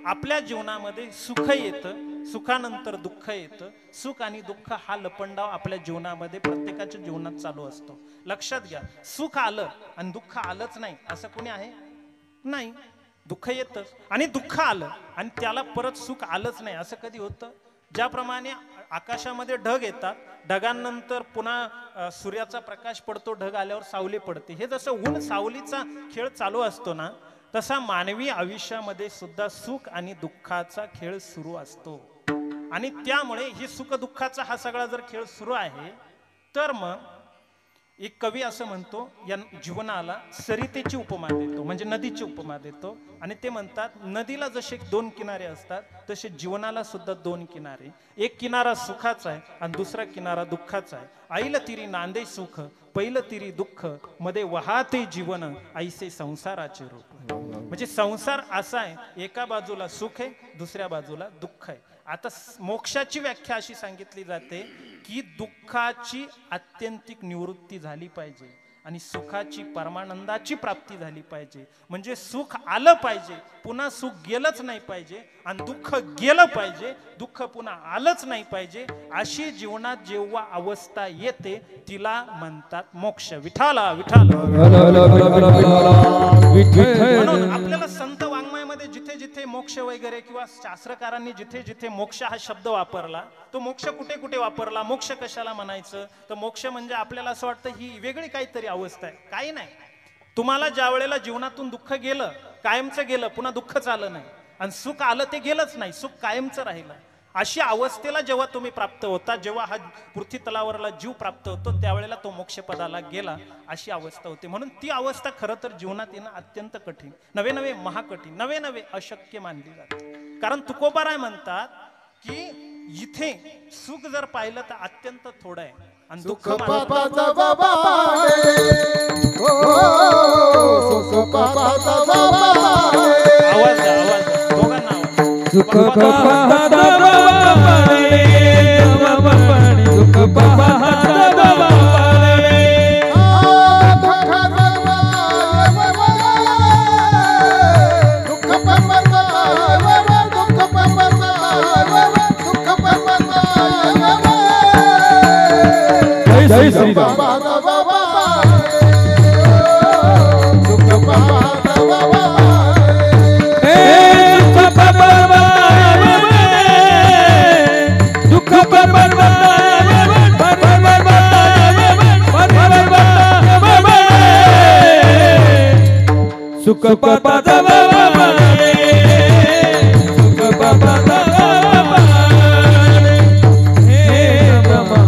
आपल्या जीवनामध्ये सुख येतं, सुखानंतर दुःख येतं. सुख आणि दुःख हा लपंडाव आपल्या जीवनामध्ये प्रत्येकाच्या जीवनात चालू असतो. लक्षात घ्या, सुख आलं आणि दुःख आलंच नाही असं कोणी आहे? नाही. दुःख येतच आणि दुःख आलं आणि त्याला परत सुख आलंच नाही असं कधी होतं? ज्याप्रमाणे आकाशामध्ये ढग येतात, ढगांनंतर पुन्हा सूर्याचा प्रकाश पडतो, ढग आल्यावर सावली पडते. हे जसं ऊन सावलीचा खेळ चालू असतो ना, तसा मानवी आयुष्यामध्ये सुद्धा सुख आणि दुःखाचा खेळ सुरू असतो. आणि त्यामुळे ही सुख दुःखाचा हा सगळा जर खेळ सुरू आहे तर मग एक कवी असं म्हणतो, या जीवनाला सरितेची उपमा देतो, म्हणजे नदीची उपमा देतो. आणि ते म्हणतात, नदीला जसे 2 किनारे असतात तसे जीवनाला सुद्धा 2 किनारे. एक किनारा सुखाचा आहे आणि दुसरा किनारा दुःखाचा आहे. आईला तिरी नांदे सुख, पहिलं तिरी दुःख, मध्ये वाहते जीवन, ऐसे संसाराचे रूप. म्हणजे संसार असा आहे, एका बाजूला सुख आहे, दुसऱ्या बाजूला दुःख आहे. आता मोक्षाची व्याख्या अशी सांगितली जाते की दुःखाची आत्यंतिक निवृत्ती झाली पाहिजे आणि सुखाची परमानंदाची प्राप्ती झाली पाहिजे. म्हणजे सुख आलं पाहिजे, पुन्हा सुख गेलंच नाही पाहिजे, आणि दुःख गेलं पाहिजे, दुःख पुन्हा आलंच नाही पाहिजे. अशी जीवनात जेव्हा अवस्था येते तिला म्हणतात मोक्ष. विठाला विठाला. म्हणून आपल्याला संत वाङ्मयामध्ये जिथे जिथे मोक्ष वगैरे किंवा शास्त्रकारांनी जिथे जिथे मोक्ष हा शब्द वापरला, तो मोक्ष कुठे कुठे वापरला, मोक्ष कशाला म्हणायचं तर मोक्ष म्हणजे आपल्याला असं वाटतं ही वेगळी काहीतरी अवस्था आहे. काही नाही. तुम्हाला ज्या वेळेला जीवनातून दुःख गेलं, कायमचं गेलं, पुन्हा दुःखच आलं नाही, आणि सुख आलं ते गेलंच नाही, सुख कायमचं राहिलं, अशी अवस्थेला जेव्हा तुम्ही प्राप्त होता, जेव्हा हा पृथ्वी तलावरला जीव प्राप्त होतो त्यावेळेला तो मोक्ष पदाला गेला, अशी अवस्था होते. म्हणून ती अवस्था खरं तर जीवनात येणं अत्यंत कठीण, नवे नवे महाकठीण, नवे नवे अशक्य मानली जाते. कारण तुकोबाराय म्हणतात की इथे सुख जर पाहिलं तर अत्यंत थोडं आहे आणि दुःख पापाचा बाबा सुख पापाचा बाबा. आवाज द्या, आवाज द्या, दोघांना आवाज. सुख पाहता बाबाने, बाबाने सुख पाहता बाबाने. जय श्री राम. सुख पापाचा बाबा, सुख पापाचा बाबा, हे ब्रह्मा.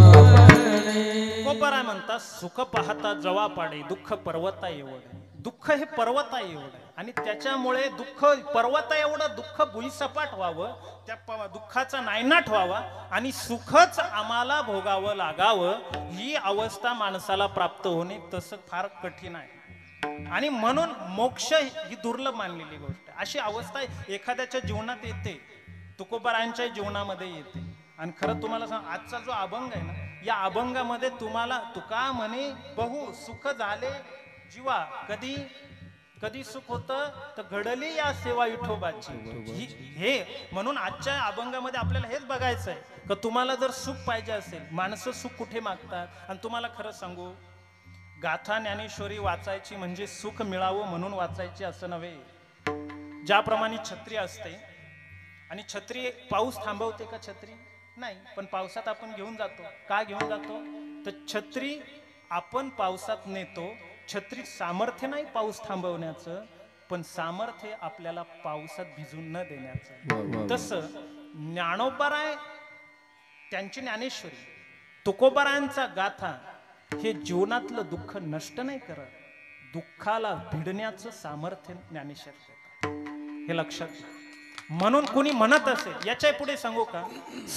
तुकोबाराय म्हणतात सुख पाहता जवा पाडे, दुःख पर्वता एवढे. दुःख हे पर्वता एवढं आणि त्याच्यामुळे दुःख पर्वता एवढं दुःख भुईसपाट व्हावं, त्या दुःखाचा नायनाट व्हावा आणि सुखच आम्हाला भोगावं लागावं, ही अवस्था माणसाला प्राप्त होणे तसं फार कठीण आहे. आणि म्हणून मोक्ष ही दुर्लभ मानलेली गोष्ट आहे. अशी अवस्था एखाद्याच्या जीवनात येते, तुकोबारायांच्या जीवनामध्ये येते. आणि खरं तुम्हाला सांग, आजचा जो अभंग आहे ना, या अभंगामध्ये तुम्हाला तुका म्हणे बहु सुख झाले जीवा, कधी कधी सुख होतं तर घडली या सेवा विठोबाची. हे म्हणून आजच्या अभंगामध्ये आपल्याला हेच बघायचं आहे की तुम्हाला जर सुख पाहिजे असेल, माणसं सुख कुठे मागतात. आणि तुम्हाला खरं सांगू, गाथा ज्ञानेश्वरी वाचायची म्हणजे सुख मिळावं म्हणून वाचायची असं नव्हे. ज्याप्रमाणे छत्री असते आणि छत्री पाऊस थांबवते का? छत्री नाही. पण पावसात आपण घेऊन जातो. का घेऊन जातो? तर छत्री आपण पावसात नेतो. छत्रीत सामर्थ्य नाही पाऊस थांबवण्याचं, पण सामर्थ्य आपल्याला पावसात भिजून न देण्याचं. तसं ज्ञानोबाराय त्यांची ज्ञानेश्वरी, तुकोबारायांचा गाथा हे जीवनातलं दुःख नष्ट नाही करत, दुःखाला भिडण्याचं सामर्थ्य ज्ञानेश्वर देतात. हे लक्षात घ्या. म्हणून कुणी म्हणत असेल, याच्या पुढे सांगू का,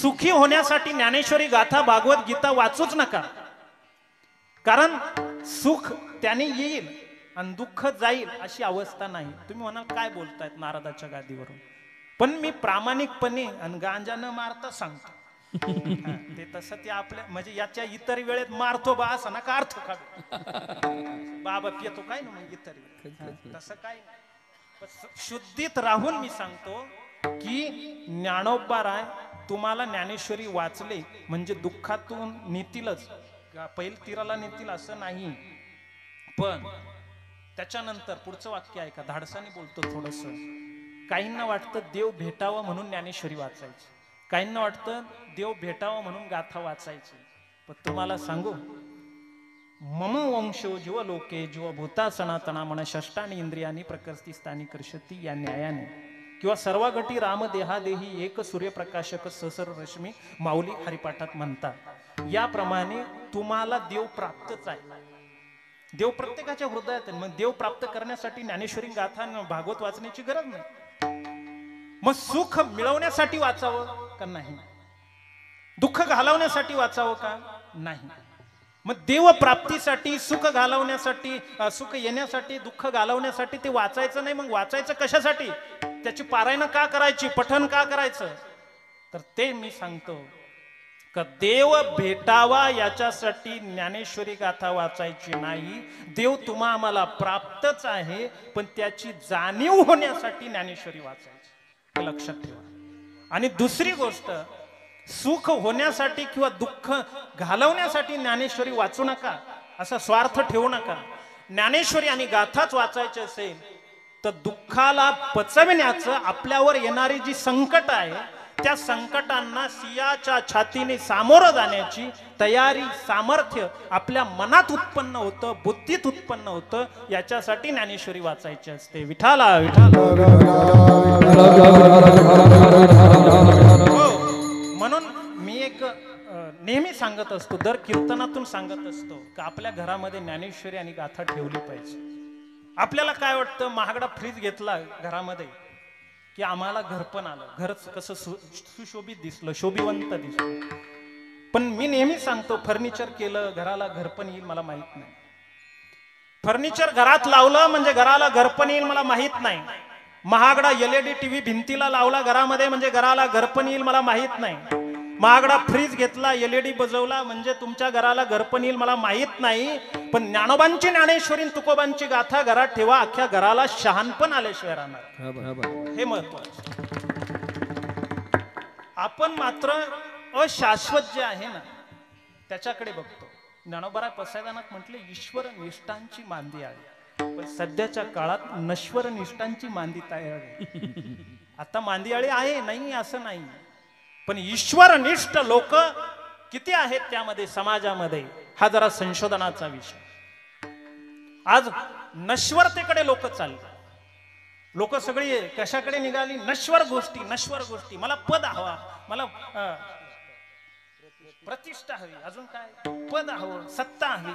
सुखी होण्यासाठी ज्ञानेश्वरी गाथा भागवत गीता वाचूच नका. कारण सुख त्याने येईल आणि दुःख जाईल अशी अवस्था नाही. तुम्ही म्हणाल काय बोलतायत नारदाच्या गादीवरून, पण मी प्रामाणिकपणे आणि गांजा न मारता सांगतो. ते तसं ते आपल्या म्हणजे याच्या इतर वेळेत मारतो बा असा नका अर्थ का बाबा पितो काय ना मग इतर तसं काय नाही. शुद्धीत राहून मी सांगतो की ज्ञानोबा राय तुम्हाला ज्ञानेश्वरी वाचले म्हणजे दुःखातून नेतीलच, पैल तीराला नेतील असं नाही. पण त्याच्यानंतर पुढचं वाक्य ऐका, धाडसाने बोलतो थोडस. काहींना वाटतं देव भेटावं म्हणून ज्ञानेश्वरी वाचायची, काहींना वाटतं देव भेटावं म्हणून गाथा वाचायची. पण तुम्हाला सांगू, मम वंशो जीव लोके जीव भूता सनातना मन षष्टानी इंद्रियानी प्रकृती स्थानी कर्षती या न्यायाने किंवा सर्व घटी राम देहादेही एक सूर्यप्रकाशक सहस्र रश्मी माऊली हरिपाठात म्हणतात. याप्रमाणे तुम्हाला देव प्राप्तच आहे. देव प्रत्येकाच्या हृदयात आहे. मग देव प्राप्त करण्यासाठी ज्ञानेश्वरी गाथा भागवत वाचण्याची गरज नाही. मग सुख मिळवण्यासाठी वाचावं का नाही, दुःख घालवण्यासाठी वाचावं का नाही. मग देव प्राप्तीसाठी, सुख घालवण्यासाठी, सुख येण्यासाठी, दुःख घालवण्यासाठी ते वाचायचं नाही. मग वाचायचं कशासाठी, त्याची पारायण का करायची, पठण का करायचं, तर ते मी सांगतो का देव भेटावा याच्यासाठी ज्ञानेश्वरी गाथा वाचायची नाही. देव तुम्हा आम्हाला प्राप्तच आहे, पण त्याची जाणीव होण्यासाठी ज्ञानेश्वरी वाचायची, हे लक्षात ठेवा. आणि दुसरी गोष्ट, सुख होण्यासाठी किंवा दुःख घालवण्यासाठी ज्ञानेश्वरी वाचू नका, असा स्वार्थ ठेवू नका. ज्ञानेश्वरी आणि गाथाच वाचायचे असेल तर दुःखाला पचविण्याचं, आपल्यावर येणारी जी संकट आहे त्या संकटांना सिंहाच्या छातीने सामोरं जाण्याची तयारी, सामर्थ्य आपल्या मनात उत्पन्न होतं, बुद्धीत उत्पन्न होतं. याच्यासाठी ज्ञानेश्वरी वाचायची असते. विठाला विठाला. म्हणून मी एक नेहमी सांगत असतो, दर कीर्तनातून सांगत असतो की आपल्या घरामध्ये ज्ञानेश्वरी आणि गाथा ठेवली पाहिजे. आपल्याला काय वाटतं, महागडा फ्रीज घेतला घरामध्ये की आम्हाला घरपण आलं, घर कसं सुशोभित दिसलं, शोभिवंत दिसलं. पण मी नेहमी सांगतो, फर्निचर केलं घराला घरपण येईल मला माहित नाही. फर्निचर घरात लावलं म्हणजे घराला घरपण येईल मला माहित नाही. महागडा LED टीव्ही भिंतीला लावला घरामध्ये म्हणजे घराला घरपण येईल मला माहित नाही. महागडा फ्रीज घेतला, LED बजवला म्हणजे तुमच्या घराला घरपण येईल मला माहित नाही. पण ज्ञानोबांची ज्ञानेश्वरी, तुकोबांची गाथा घरात ठेवा, अख्ख्या घराला शहाणपण आल्याशिवाय राहणार, हे महत्वाचं. आपण मात्र अशाश्वत जे आहे ना त्याच्याकडे बघतो. ज्ञानोबा पसायदानात म्हटले, ईश्वर निष्ठांची मांदी आहे. पण सध्याच्या काळात नश्वर निष्ठांची मांदी तयार. आता मांदियाळी आहे नाही असं नाही, पण ईश्वर निष्ठ लोक किती आहेत त्यामध्ये समाजामध्ये, हा जरा संशोधनाचा विषय. आज नश्वरतेकडे लोक चालले. लोक सगळी कशाकडे निघाली, नश्वर गोष्टी, नश्वर गोष्टी. मला पद हवा, मला प्रतिष्ठा हवी, अजून काय पद हवं, सत्ता हवी.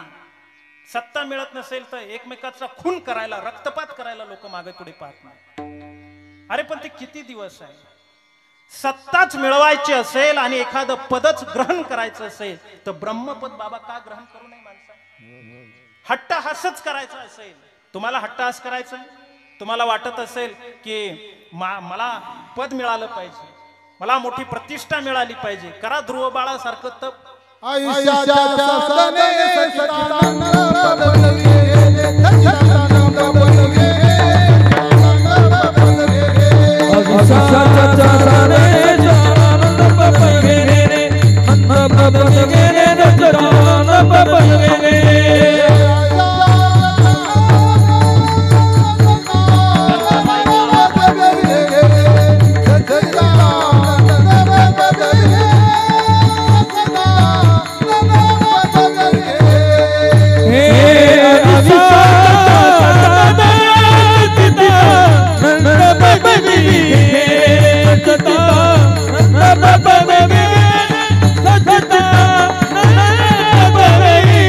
सत्ता मिळत नसेल तर एकमेकाचा खून करायला, रक्तपात करायला लोक मागे पुढे पाहत नाही. अरे पण ते किती दिवस आहे. सत्ताच मिळवायची असेल आणि एखादं पदच ग्रहण करायचं असेल तर ब्रह्मपद बाबा का ग्रहण करू नये माणसा. हट्टहासच करायचं असेल, तुम्हाला हट्टहास करायचं, तुम्हाला वाटत असेल की मला पद मिळालं पाहिजे, मला मोठी प्रतिष्ठा मिळाली पाहिजे, करा ध्रुव बाळासारखं तप. आयुष्याच्या साधने सच्चिदानंद बनवे, सच्चिदानंद बनवे, सच्चिदानंद बनवे. आयुष्याच्या साधने सच्चिदानंद बनवे, आनंद बनवे, सच्चिदानंद बनवे.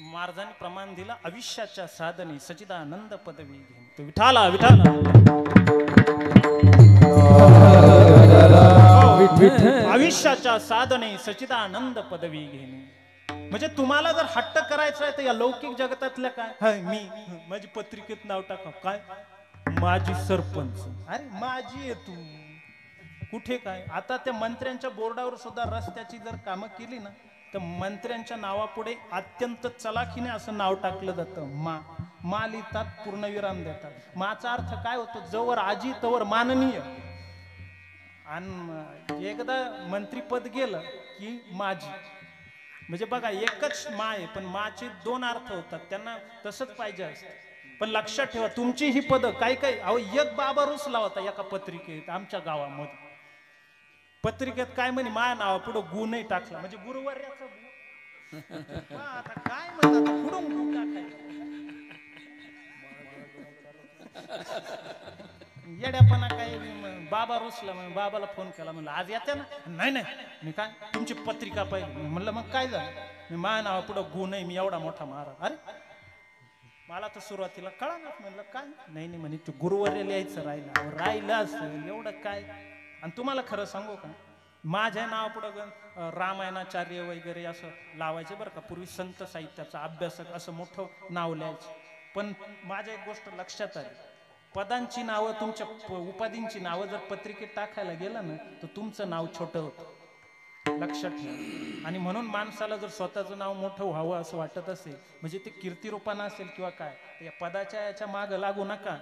महाराजांनी प्रमाण दिला, आयुष्याच्या साधने सच्चिदानंद पदवी घेऊन. विठाला विठाला. आयुष्याच्या साधने सच्चिदानंद पदवी घेणे. म्हणजे तुम्हाला जर हट्ट करायचा आहे तर या लौकिक जगतातल्या काय हाय मी माझी पत्रिकेत नाव टाका काय माझी सरपंच अरे माझी आहे तू कुठे काय आता त्या मंत्र्यांच्या बोर्डावर सुद्धा रस्त्याची जर कामं केली ना तर मंत्र्यांच्या नावापुढे अत्यंत चलाखीने असं नाव टाकलं जातं मा लिहितात पूर्णविराम देतात माचा अर्थ काय होतो जवळ आजी तवर माननीय आणि एकदा मंत्रीपद गेलं की माझी म्हणजे बघा एकच मा आहे पण माचे दोन अर्थ होतात त्यांना तसंच पाहिजे असतं पण लक्षात ठेवा तुमची ही पद काही अहो एक बाबा रुसला होता एका पत्रिकेत आमच्या गावामध्ये पत्रिकेत काय म्हणे माया नावा पुढं गु नाही टाकला म्हणजे गुरुवार्याचा आता काय म्हणतात पुढं गु टाकायचं येड्यापणा काय बाबा रुसला म्हणून बाबाला फोन केला म्हणलं आज येते ना नाही मी काय तुमची पत्रिका पाहिली म्हणलं मग काय झालं मी माया नावा पुढं गु नाही मी एवढा मोठा महाराज अरे मला तर सुरुवातीला कळालं म्हणलं काय नाही म्हणे तू गुरुवार्य लिहायचं राहिलं असं एवढं काय आणि तुम्हाला खरं सांगू का माझ्या नावापुढं रामायणाचार्य वगैरे असं लावायचे बरं का पूर्वी संत साहित्याचा अभ्यासक असं मोठं नाव लिहायचं पण माझ्या एक गोष्ट लक्षात आली पदांची नावं तुमच्या उपाधींची नावं जर पत्रिकेत टाकायला गेलं ना तर तुमचं नाव छोटं होतं लक्षात ठेवा आणि म्हणून माणसाला जर स्वतःचं नाव मोठं व्हावं असं वाटत असेल म्हणजे ते कीर्तिरूपानं असेल किंवा काय या पदाच्या याच्या माग लागू नका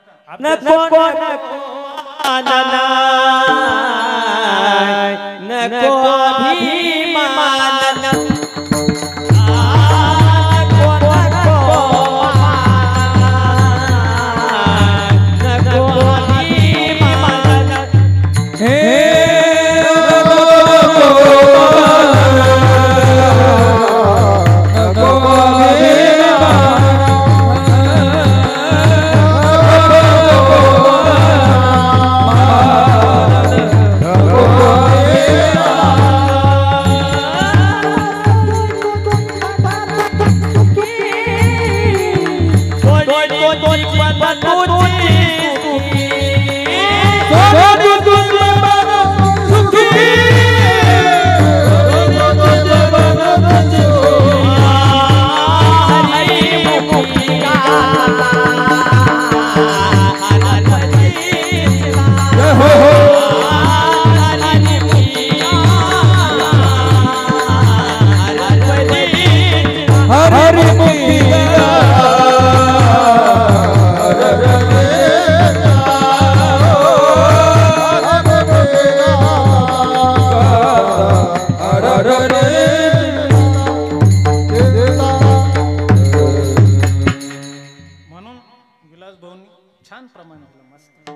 छान प्रमाण दिलं मस्त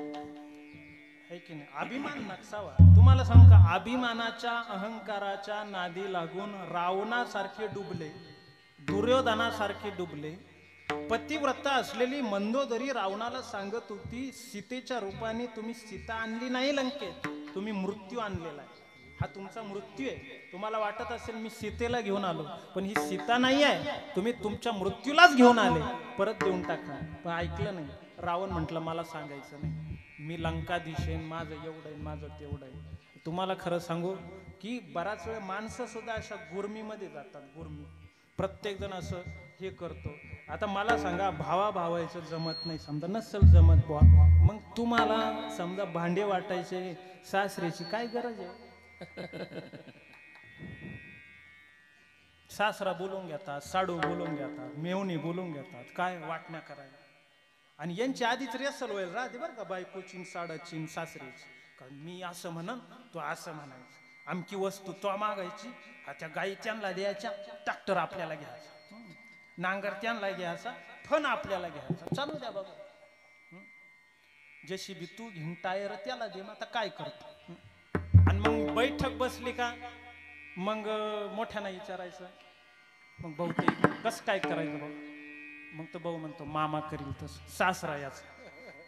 है की नाही अभिमान नसावा तुम्हाला सांग का अभिमानाच्या अहंकाराच्या नादी लागून रावणासारखे डुबले दुर्योधनासारखे डुबले पतिव्रता असलेली मंदोदरी रावणाला सांगत होती सीतेच्या रूपाने तुम्ही सीता आणली नाही लंकेत तुम्ही मृत्यू आणलेला आहे हा तुमचा मृत्यू आहे तुम्हाला वाटत असेल मी सीतेला घेऊन आलो पण ही सीता नाही आहे तुम्ही तुमच्या मृत्यूलाच घेऊन आले परत देऊन टाका पण ऐकलं नाही रावण म्हटलं मला सांगायचं नाही मी लंका दिशेन माझं एवढं आहे माझं तेवढं आहे तुम्हाला खरं सांगू की बराच वेळ माणसं सुद्धा अशा गुरमीमध्ये जातात गुरमी प्रत्येक जण असं हे करतो आता मला सांगा भावायचं जमत नाही समजा नसेल जमत बुवा मग तुम्हाला समजा भांडे वाटायचे सासरेची काय गरज आहे सासरा बोलून घेतात साडू बोलून घेतात मेवणी बोलून घेतात काय वाटण्या करायला आणि यांची आधीच रेसल व्हायला राहते बरं का बायकोची साडाची सासरीची कारण मी असं म्हणन तो असं म्हणायचं आमची वस्तू तो मागायची त्या गाई त्यांना द्यायच्या ट्रॅक्टर आपल्याला घ्यायचा नांगर त्यांना घ्यायचा फण आपल्याला घ्यायचा चालू द्या बाबा जशी बी तू घेऊन टायर त्याला दे मग आता काय करतो आणि मग बैठक बसली का मग मोठ्यानं विचारायचं मग भाऊ ते कसं काय करायचं भाऊ मग तो भाऊ म्हणतो मामा करील तसं सासरा याच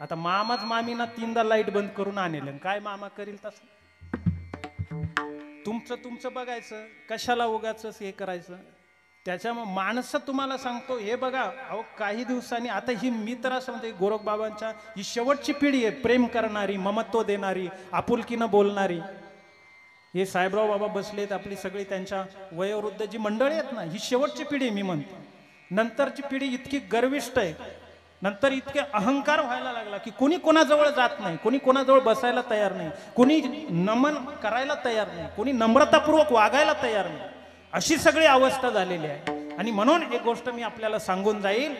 आता मामाच मामीना 3दा लाईट बंद करून आणेल काय मामा करील तसं तुमचं बघायचं कशाला उगाच हे करायचं त्याच्यामुळे माणसं तुम्हाला सांगतो हे बघा अहो काही दिवसांनी आता ही मी तर असं म्हणते गोरख बाबांच्या ही शेवटची पिढी आहे प्रेम करणारी ममत्व देणारी आपुलकीनं बोलणारी हे साहेबराव बाबा बसलेत, आपली सगळी त्यांच्या वयोवृद्ध जी मंडळी आहेत ना, ही शेवटची पिढी मी म्हणतो. नंतरची पिढी इतकी गर्विष्ठ आहे, नंतर इतके अहंकार व्हायला लागला की कोणी कोणाजवळ जात नाही, कोणी कोणाजवळ बसायला तयार नाही, कोणी नमन करायला तयार नाही, कोणी नम्रतापूर्वक वागायला तयार नाही, अशी सगळी अवस्था झालेली आहे. आणि म्हणून एक गोष्ट मी आपल्याला सांगून जाईल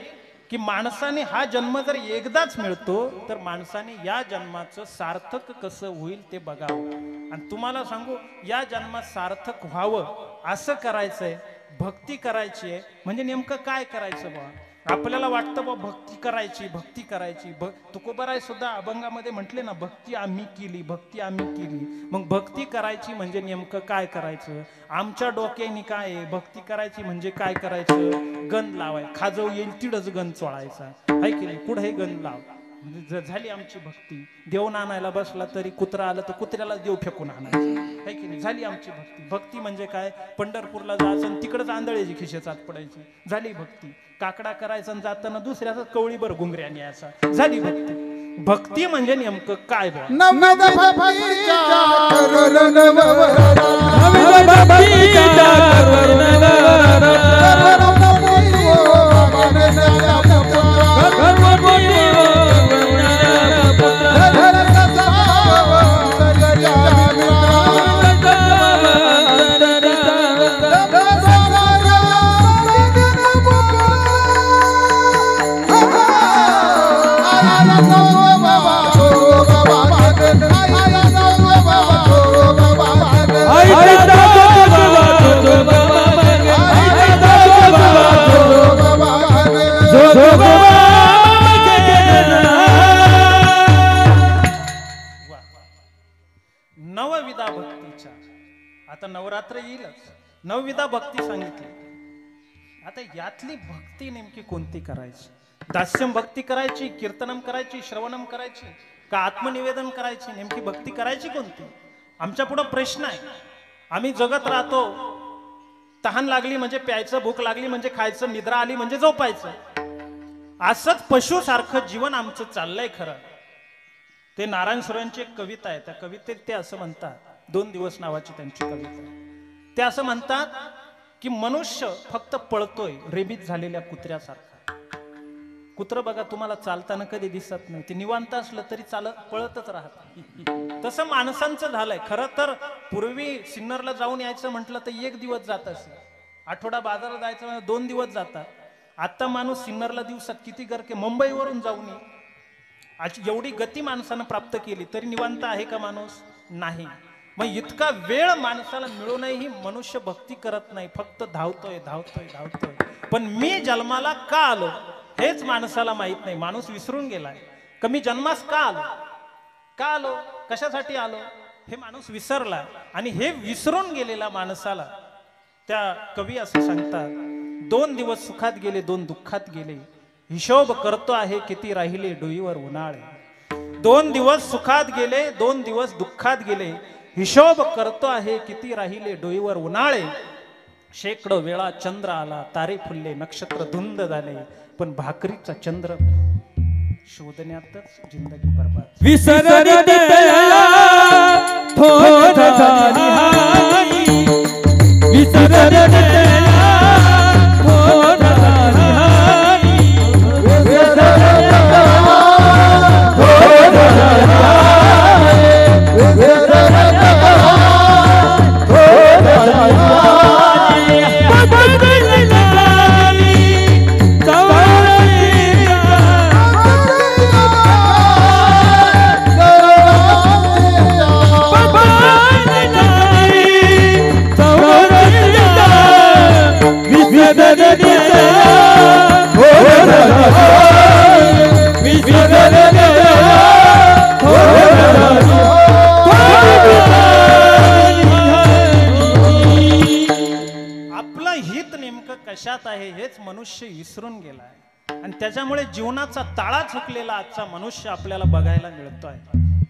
की माणसाने हा जन्म जर एकदाच मिळतो तर माणसाने या जन्माचं सार्थक कसं होईल ते बघावं. आणि तुम्हाला सांगू, या जन्मात सार्थक व्हावं असं करायचंय, भक्ती करायची आहे. म्हणजे नेमकं काय करायचं बा? आपल्याला वाटतं बा भक्ती करायची, भक्ती करायची. तुकोबाराय सुद्धा अभंगामध्ये म्हटले ना, भक्ती आम्ही केली, भक्ती आम्ही केली. मग भक्ती करायची म्हणजे नेमकं काय करायचं? आमच्या डोक्याने काय आहे? भक्ती करायची म्हणजे काय करायचं? गंध लावाय, खाजव येईल तिडच गंध चोळायचा आहे की नाही? पुढे गंध लाव. म्हणजे झाली आमची भक्ती. देव आणायला बसला तरी कुत्रा आलं तर कुत्र्याला देव फेकून आणायचं आहे की नाही? झाली आमची भक्ती. भक्ती म्हणजे काय? पंढरपूरला जायचं तिकडच आंधळेची खिशेचात पडायची, झाली भक्ती. काकडा करायचा जाताना दुसऱ्याचा कवळीभर घुंगऱ्या न्यायचा, झाली भक्ती. भक्ती म्हणजे नेमकं काय बा? नवविधा भक्तीच्या, आता नवरात्र येईलच, नवविधा भक्ती सांगितली. आता यातली भक्ती नेमकी कोणती करायची? दास्यम भक्ती करायची, कीर्तनम करायची, श्रवणम करायची, का आत्मनिवेदन करायची? नेमकी भक्ती करायची कोणती? आमच्या पुढे प्रश्न आहे. आम्ही जगत राहतो, तहान लागली म्हणजे प्यायचं, भूक लागली म्हणजे खायचं, निद्रा आली म्हणजे झोपायचं. असंच पशुसारखं जीवन आमचं चाललंय. खरं ते नारायण सुरांची एक कविता आहे, त्या कवितेत ते असं म्हणतात, 2 दिवस नावाची त्यांची कविता आहे. ते असं म्हणतात की मनुष्य फक्त पळतोय रेबीत झालेल्या कुत्र्यासारखा. कुत्र बघा तुम्हाला चालताना कधी दिसत नाही, ते निवांत असलं तरी पळतच राहत. तसं माणसांचं झालंय. खरं तर पूर्वी सिन्नरला जाऊन यायचं म्हटलं तर 1 दिवस जात असे, आठवडा बाजारात जायचं 2 दिवस जातात. आता माणूस सिन्नरला दिवसात किती गरके, मुंबईवरून जाऊन एवढी गती माणसानं प्राप्त केली तरी निवांत आहे का माणूस? नाही. मग इतका वेळ माणसाला मिळूनही मनुष्य भक्ती करत नाही, फक्त धावतोय धावतोय धावतोय. पण मी जन्माला का आलो हेच माणसाला माहित नाही. माणूस विसरून गेलाय. कमी जन्मास का आलो, का आलो, कशासाठी आलो हे माणूस विसरला. आणि हे विसरून गेलेला माणसाला त्या कवी असं सांगतात, 2 दिवस सुखात गेले, 2 दुःखात गेले, हिशोब करतो आहे किती राहिले डोईवर उन्हाळे. 2 दिवस सुखात गेले, 2 दिवस दुःखात गेले, हिशोब करतो आहे किती राहिले डोईवर उन्हाळे. शेकडो वेळा चंद्र आला, तारे फुलले, नक्षत्र धुंद झाले, पण भाकरीचा चंद्र शोधण्यातच जिंदगी बर्बाद. कशात आहे हेच मनुष्य विसरून गेलाय. आणि त्याच्यामुळे जीवनाचा ताळा चुकलेला आजचा मनुष्य आपल्याला बघायला मिळतोय.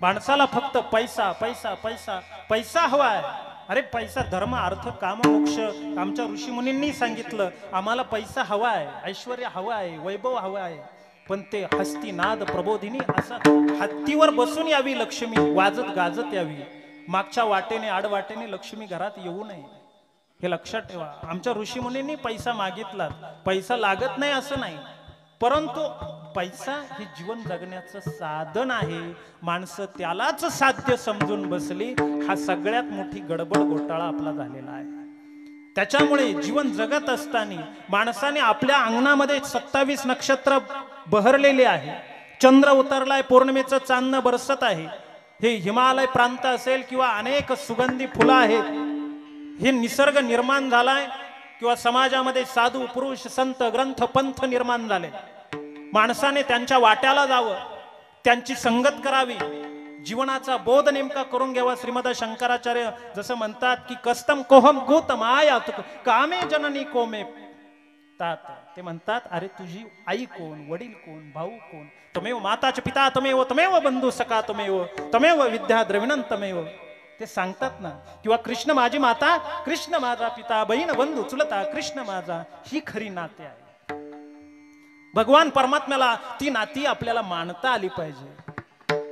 माणसाला फक्त पैसा पैसा पैसा पैसा हवाय. अरे पैसा धर्म अर्थ काम मोक्ष आमच्या ऋषीमुनींनी सांगितलं, आम्हाला पैसा हवाय, ऐश्वर्य हवाय, वैभव हवाय. पण ते हस्ती नाद प्रबोधिनी असं हत्तीवर बसून यावी लक्ष्मी, वाजत गाजत यावी. मागच्या वाटेने आडवाटेने लक्ष्मी घरात येऊ नये, हे लक्षात ठेवा. आमच्या ऋषीमुनींनी पैसा मागितला, पैसा लागत नाही असं नाही, परंतु पैसा हे जीवन जगण्याचं साधन आहे. माणसं त्यालाच साध्य समजून बसली, हा सगळ्यात मोठी गडबड घोटाळा आपला झालेला आहे. त्याच्यामुळे जीवन जगत असताना माणसाने आपल्या अंगणामध्ये 27 नक्षत्र बहरलेले आहे. चंद्र उतरलाय, पौर्णिमेचं चांदणं बरसत आहे. हे हिमालय प्रांत असेल किंवा अनेक सुगंधी फुलं आहेत, हे निसर्ग निर्माण झालाय किंवा समाजामध्ये साधू पुरुष संत ग्रंथ पंथ निर्माण झाले. माणसाने त्यांच्या वाट्याला जावं, त्यांची संगत करावी, जीवनाचा बोध नेमका करून घ्यावा. श्रीमद शंकराचार्य जसं म्हणतात की कस्तम कोहम गौतम आयात कामे जननी कोमे तात. ते म्हणतात अरे तुझी आई कोण, वडील कोण, भाऊ कोण, तमेव माताच पिता तमेव, तमेव बंधू सखा तमेव, तमेव विद्या द्रविणं तमेव. ते सांगतात ना. किंवा कृष्ण माझी माता, कृष्ण माझा पिता, बहीण बंधू चुलता, कृष्ण माझा, ही खरी नाते आहे. भगवान परमात्म्याला ती नाती आपल्याला मानता आली पाहिजे.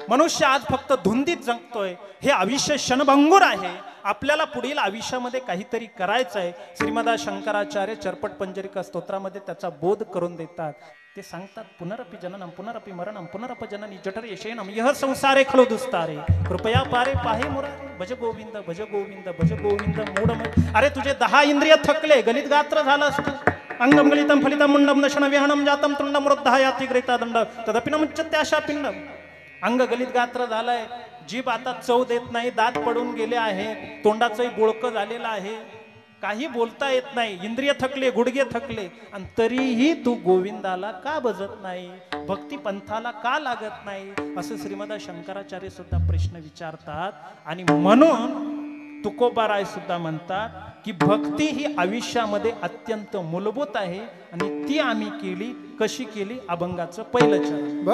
मनुष्य आज फक्त धुंदीत जगतोय, हे आयुष्य क्षणभंगुर आहे. आपल्याला पुढील आयुष्यामध्ये काहीतरी करायचं आहे. श्रीमद शंकराचार्य चरपट पंजरिका स्तोत्रामध्ये त्याचा बोध करून देतात. ते सांगतात पुनरपि जननम पुनरपि मरणम पुनरपि जननी जठर यशेनम यह संसारे खलो दुस्तारे कृपया पारे पाहे मुरारे भज गोविंद भज गोविंद भज गोविंद मूढ. अरे तुझे 10 इंद्रिय थकले, गलित गात्र झालं असतं. अंगम गलितम फलितम मुंडम नशन विहणम जातम तुंडम वृद्धा याती ग्रेता दंड तदपि न मुच्यते आशा पिंडम. अंग गलित गात्र झालंय, जीभ आता चव देत नाही, दात पडून गेले आहे, तोंडाचंही बोळकं झालेलं आहे, काही बोलता येत नाही, इंद्रिय थकले, गुडघे थकले, आणि तरीही तू गोविंदाला का भजत नाही, भक्ती पंथाला का लागत नाही, असं श्रीमद शंकराचार्य सुद्धा प्रश्न विचारतात. आणि म्हणून तुकोबाराय सुद्धा म्हणतात की भक्ती ही आयुष्यामध्ये अत्यंत मूलभूत आहे आणि ती आम्ही केली. कशी केली? अभंगाचं पहिलं चरण.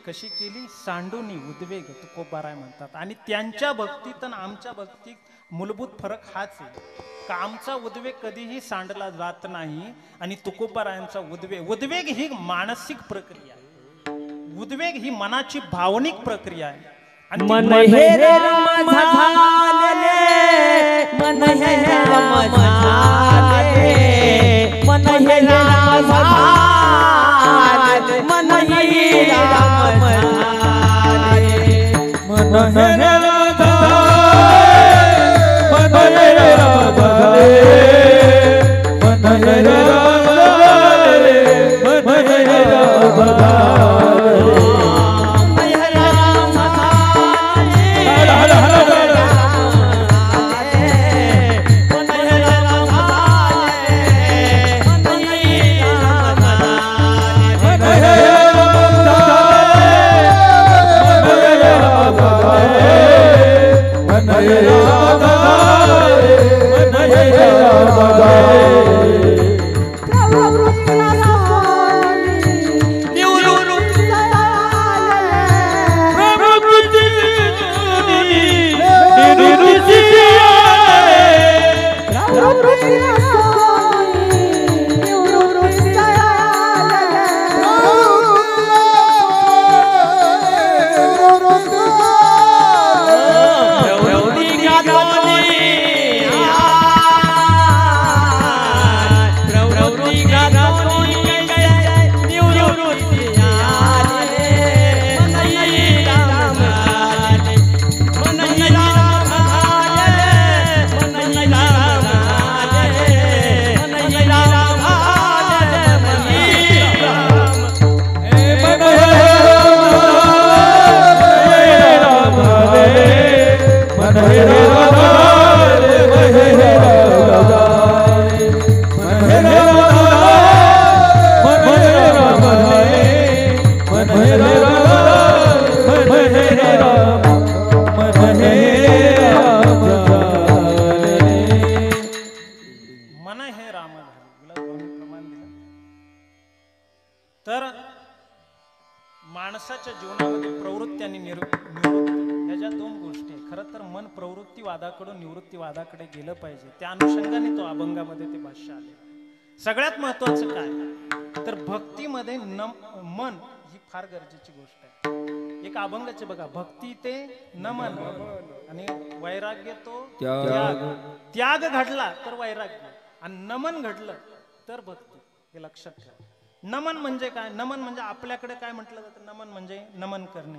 कशी केली? सांडूनी उद्वेग तुकोबाराय म्हणतात. आणि त्यांच्या भक्तीत आणि आमच्या भक्तीत मूलभूत फरक हाच आहे का आमचा उद्वेग कधीही सांडला जात नाही आणि तुकोबारायांचा उद्वेग ही मानसिक प्रक्रिया आहे. उद्वेग ही मनाची भावनिक प्रक्रिया आहे. मन हे राम झाले, मन हे राम झाले, मन हे राम झाले, मन हे राम झाले, मन हे राम झाले, मन हे राम झाले, मन हे राम झाले, मन हे राम झाले. तर माणसाच्या जीवनामध्ये प्रवृत्ती आणि निवृत्ती ह्या दोन गोष्टी आहेत. खरं तर मन प्रवृत्तीवादाकडून निवृत्तीवादाकडे गेलं पाहिजे. त्या अनुषंगाने तो अभंगामध्ये ते भाष्य आले. सगळ्यात महत्वाचं काय तर भक्तीमध्ये मन ही फार गरजेची गोष्ट आहे. एक अभंगाचे बघा, भक्ती ते नमन आणि वैराग्य तो त्याग. त्याग घडला तर वैराग्य आणि नमन घडलं तर भक्ती. हे लक्षात ठेवा. नमन म्हणजे काय? नमन म्हणजे आपल्याकडे काय म्हटलं जातं, नमन म्हणजे नमन करणे.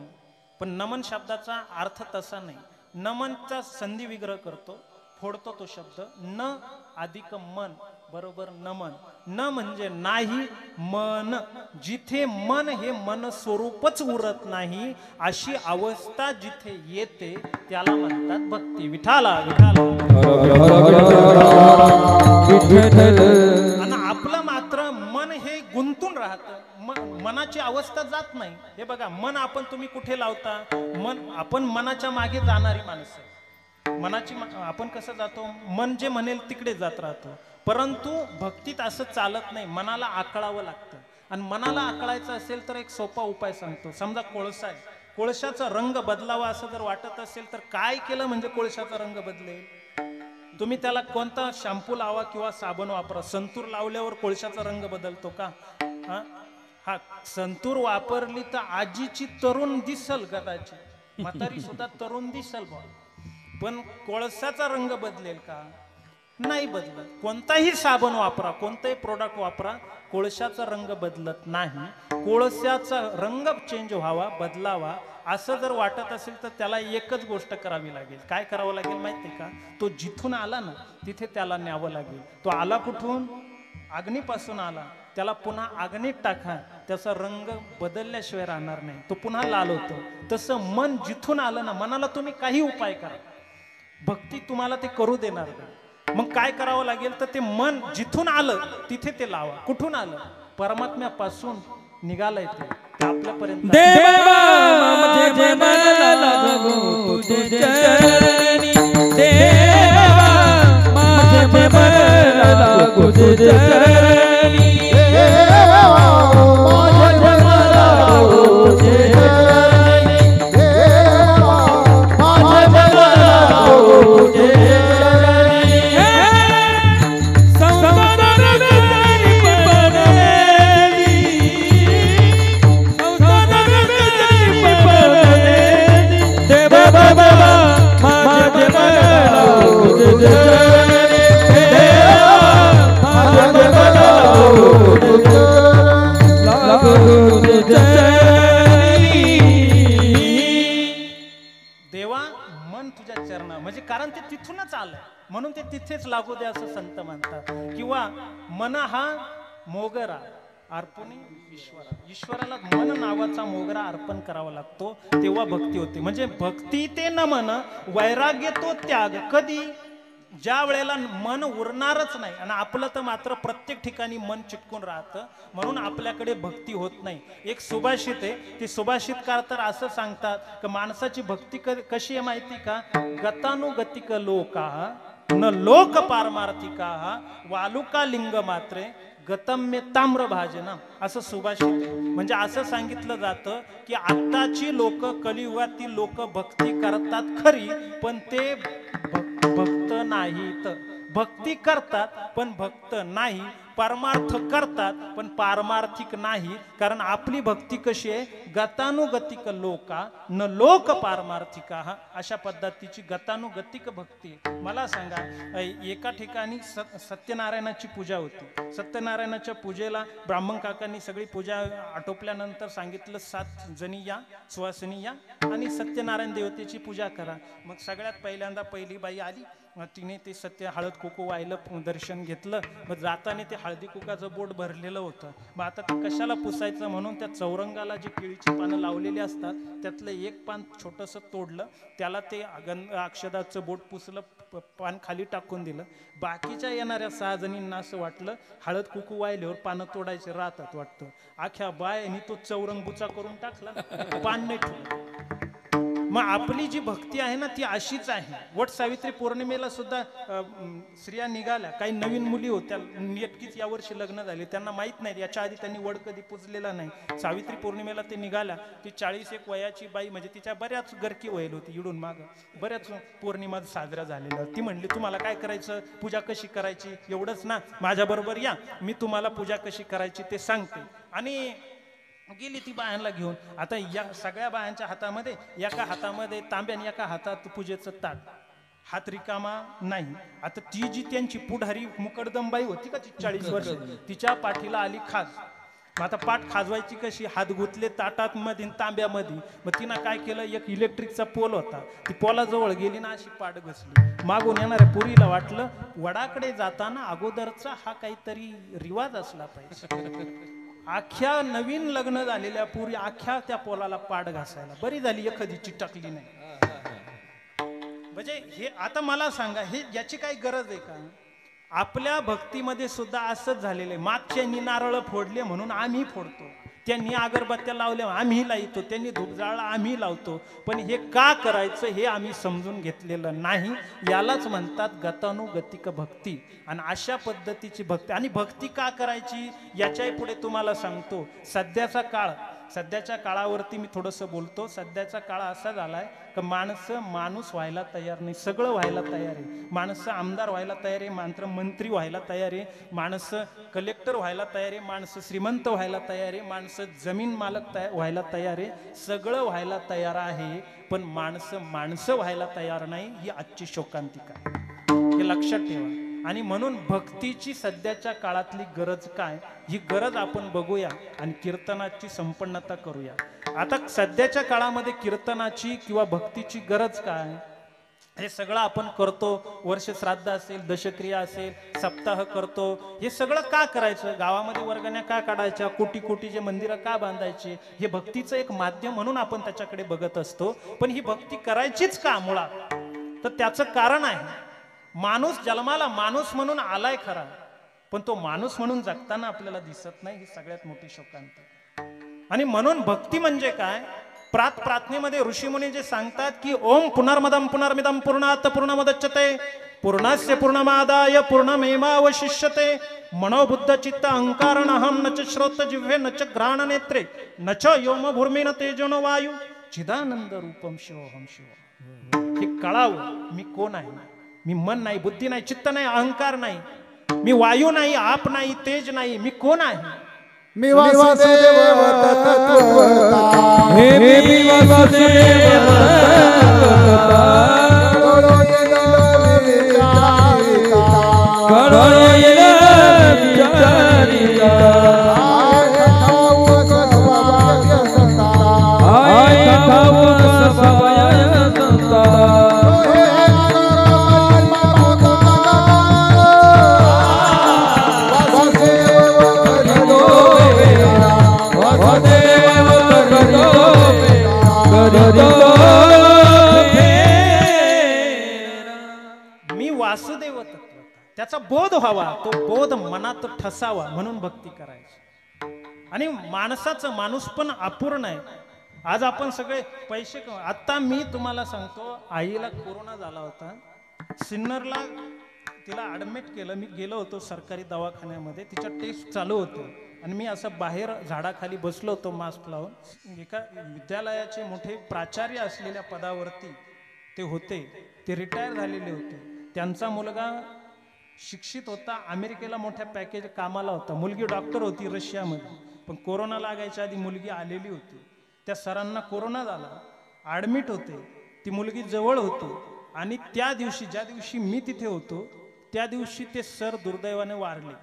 पण नमन शब्दाचा अर्थ तसा नाही. नमनचा संधी विग्रह करतो, फोडतो तो शब्द. न अधिक मन बरोबर नमन. न म्हणजे नाही, मन जिथे मन हे मन स्वरूपच उरत नाही अशी अवस्था जिथे येते त्याला म्हणतात भक्ती. विठाला विठाला. आणि आपलं मात्र मन हे गुंतून राहतं. मनाची अवस्था जात नाही. हे बघा, मन आपण तुम्ही कुठे लावता? मन आपण मनाच्या मागे जाणारी माणसं. मनाची आपण कसं जातो? मन जे म्हणेल तिकडे जात राहतो. परंतु भक्तीत असं चालत नाही. मनाला आकळावं लागतं. आणि मनाला आकळायचं असेल तर एक सोपा उपाय सांगतो. समजा कोळसा आहे, कोळशाचा रंग बदलावा असं जर वाटत असेल तर काय केलं म्हणजे कोळशाचा रंग बदलेल? तुम्ही त्याला कोणता शॅम्पू लावा किंवा साबण वापरा. संतूर लावल्यावर कोळशाचा रंग बदलतो का? हा संतूर वापरली तर आजीची तरुण दिसल, कदाचित म्हातारी सुद्धा तरुण दिसल बा. पण कोळशाचा रंग बदलेल का? नाही बदलत. कोणताही साबण वापरा, कोणताही प्रोडक्ट वापरा, कोळशाचा रंग बदलत नाही. कोळशाचा रंग चेंज व्हावा, बदलावा असं जर वाटत असेल तर त्याला एकच गोष्ट करावी लागेल. काय करावं लागेल माहिती का? तो जिथून आला ना तिथे त्याला न्यावं लागेल. तो आला कुठून? अग्नीपासून आला. त्याला पुन्हा अग्नीत टाका, त्याचा रंग बदलल्याशिवाय राहणार नाही. तो पुन्हा लाल होतो. तसं मन जिथून आलं ना, मनाला तुम्ही काही उपाय करा, भक्ती तुम्हाला ते करू देणार नाही. मग काय करावं लागेल तर ते मन जिथून आलं तिथे ते लावा. कुठून आलं? परमात्म्यापासून निघालंय ते आपल्यापर्यंत. देवा मन तुझ्या चरणा म्हणजे कारण ते तिथूनच आलंय म्हणून ते तिथेच लागू दे असं संत म्हणतात. किंवा मन हा मोगरा अर्पणी ईश्वराला मन नावाचा मोगरा अर्पण करावा लागतो, तेव्हा भक्ती होते. म्हणजे भक्ती ते नमन, वैराग्य तो त्याग. कधी? ज्या वेळेला मन उरणारच नाही आणि आपलं तर मात्र प्रत्येक ठिकाणी मन चिटकून राहतं, म्हणून आपल्याकडे भक्ती होत नाही. एक सुभाषित आहे, ते सुभाषितकार तर असं सांगतात की माणसाची भक्ती कशी आहे माहिती का? गतानुगतिक लोका न लोक पारमार्थिका वालुका लिंग मात्रे गतम्य ताम्र भाजनम, असं सुभाषित आहे. म्हणजे असं सांगितलं जातं की आत्ताची लोक, कलियुगातील लोक भक्ती करतात खरी, पण ते भक्त नाहीत. भक्ती करतात पण भक्त नाही, परमार्थ करतात पण पारमार्थिक नाही. कारण आपली भक्ती कशी आहे? गतानुगतिक लोका न लोक पारमार्थिका, अशा पद्धतीची गतानुगतिक भक्ती. मला सांगा, एका ठिकाणी सत्यनारायणाची पूजा होती. सत्यनारायणाच्या पूजेला ब्राह्मण काकांनी सगळी पूजा आटोपल्यानंतर सांगितलं 7 जणी या, सुवासिनी या आणि सत्यनारायण देवतेची पूजा करा. मग सगळ्यात पहिल्यांदा पहिली बाई आली, तिने ते सत्य हळद कुकू वाहिलं, दर्शन घेतलं. मग जाताना ते हळदी कुकाचं बोट भरलेलं होतं. मग आता ते कशाला पुसायचं म्हणून त्या चौरंगाला जी केळीची पानं लावलेली असतात त्यातलं एक पान छोटंसं तोडलं, त्याला ते अक्षदाचं बोट पुसलं, पान खाली टाकून दिलं. बाकीच्या येणाऱ्या 6 जणींना असं वाटलं हळद कुकू वाहिल्यावर पानं तोडायचे राहतात वाटतं. अख्ख्या बायानी तो चौरंग बुचा करून टाकला, पान नाही ठेवलं. मग आपली जी भक्ती आहे ना ती अशीच आहे. वट सावित्री पौर्णिमेला सुद्धा स्त्रिया निघाल्या. काही नवीन मुली होत्या, नेटकीच यावर्षी लग्न झाले, त्यांना माहीत नाही, याच्या आधी त्यांनी वड कधी पुजलेला नाही. सावित्री पौर्णिमेला ते निघाल्या. ती 41 वयाची बाई, म्हणजे तिच्या बऱ्याच गरकी वयल होती, इडून माग बऱ्याच पौर्णिमा साजऱ्या झालेल्या. ती म्हणली तुम्हाला काय करायचं, पूजा कशी करायची, एवढंच ना, माझ्या बरोबर या, मी तुम्हाला पूजा कशी करायची ते सांगते. आणि गेली ती बायांना घेऊन. आता या सगळ्या बायांच्या हातामध्ये, एका हातामध्ये तांब्या आणि एका हातात पूजेचं ताट, हात रिकामा नाही. आता ती जी त्यांची पुढारी मुकडदमबाई होती का, ती 40 वर्ष, तिच्या पाठीला आली खाज. मग आता पाठ खाजवायची कशी? हात गुतले ताटात मध्ये तांब्यामध्ये. मग तिनं काय केलं, एक इलेक्ट्रिकचा पोल होता, ती पोलाजवळ गेली ना अशी पाठ घसली. मागून येणाऱ्या पुरीला वाटलं वडाकडे जाताना अगोदरचा हा काहीतरी रिवाज असला पाहिजे. अख्ख्या नवीन लग्न झालेल्या पुरी अख्ख्या त्या पोलाला पाड घासायला. बरी झाली एखादी चिटकली नाही. म्हणजे हे आता मला सांगा, हे याची काही गरज आहे का? आपल्या भक्तीमध्ये सुद्धा असंच झालेलं आहे. मागच्यांनी नारळ फोडले म्हणून आम्ही फोडतो, त्यांनी अगरबत्त्या लावल्या आम्ही लावतो, त्यांनी धूप जाळला आम्ही लावतो. पण हे का करायचं हे आम्ही समजून घेतलेलं नाही. यालाच म्हणतात गतानुगतिक भक्ती. आणि अशा पद्धतीची भक्ती. आणि भक्ती का करायची याच्याही पुढे तुम्हाला सांगतो. सध्याच्या काळावरती मी थोडंसं बोलतो. सध्याचा काळ असा झालाय की माणसं माणूस व्हायला तयार नाही, सगळं व्हायला तयार आहे. माणसं आमदार व्हायला तयार आहे, मात्र मंत्री व्हायला तयार आहे, माणसं कलेक्टर व्हायला तयार आहे, माणसं श्रीमंत व्हायला तयार आहे, माणसं जमीन मालक व्हायला तयार आहे, सगळं व्हायला तयार आहे. पण माणसं व्हायला तयार नाही, ही आजची शोकांतिका, हे लक्षात ठेवा. आणि म्हणून भक्तीची सध्याच्या काळातली गरज काय, ही गरज आपण बघूया आणि कीर्तनाची संपन्नता करूया. आता सध्याच्या काळामध्ये कीर्तनाची किंवा भक्तीची गरज काय, हे सगळं आपण करतो. वर्ष श्राद्ध असेल, दशक्रिया असेल, सप्ताह करतो. हे सगळं का करायचं? गावामध्ये वर्गण्या का काढायच्या, कोटी कोटीचे मंदिरं का बांधायची? हे भक्तीचं एक माध्यम म्हणून आपण त्याच्याकडे बघत असतो. पण ही भक्ती करायचीच का मुळात? तर त्याचं कारण आहे, माणूस जन्माला माणूस म्हणून आलाय खरा, पण तो माणूस म्हणून जगताना आपल्याला दिसत नाही, ही सगळ्यात मोठी शोकांत. आणि म्हणून भक्ती म्हणजे काय? प्रार्थनेमध्ये ऋषीमुनी जे सांगतात की ओम पुनर्मदम पुनर्मिदम पूर्णात पूर्णमुदच्यते पूर्णस्य पूर्णमादाय पूर्णमेवावशिष्यते मनोबुद्ध चित्त अहंकारण अहम न च श्रोत जिह्वे न च घ्राण नेत्रे न च योम भूर्मिन तेजोनो वायू चिदानंद रूपम शिवोहम शिव. हे कळावं, मी कोण आहे. मी मन नाही, बुद्धी नाही, चित्त नाही, अहंकार नाही, मी वायू नाही, आप नाही, तेज नाही, मी कोण आहे? मी वासुदेव तत्त्वता, हे मी वासुदेव तत्त्वता, कळोईल विचारिता, आय खाऊ सभाय संता, वासुदेव वासुदेव तत्व त्याचा बोध व्हावा, तो बोध मनात ठसावा म्हणून भक्ती करायची. आणि माणसाचं माणूस पण अपूर्ण आहे. आज आपण सगळे पैसे आता मी तुम्हाला सांगतो, आईला कोरोना झाला होता, सिन्नरला तिला ॲडमिट केलं. मी गेलो होतो सरकारी दवाखान्यामध्ये, तिच्या टेस्ट चालू होतं आणि मी असं बाहेर झाडाखाली बसलो होतो मास्क लावून. एका विद्यालयाचे मोठे प्राचार्य असलेल्या पदावरती ते होते, ते रिटायर झालेले होते. त्यांचा मुलगा शिक्षित होता, अमेरिकेला मोठ्या पॅकेज कामाला होता. मुलगी डॉक्टर होती रशियामध्ये, पण कोरोना लागायच्या आधी मुलगी आलेली होती. त्या सरांना कोरोना झाला, ॲडमिट होते, ती मुलगी जवळ होती. आणि त्या दिवशी, ज्या दिवशी मी तिथे होतो, त्या दिवशी ते सर दुर्दैवाने वारले.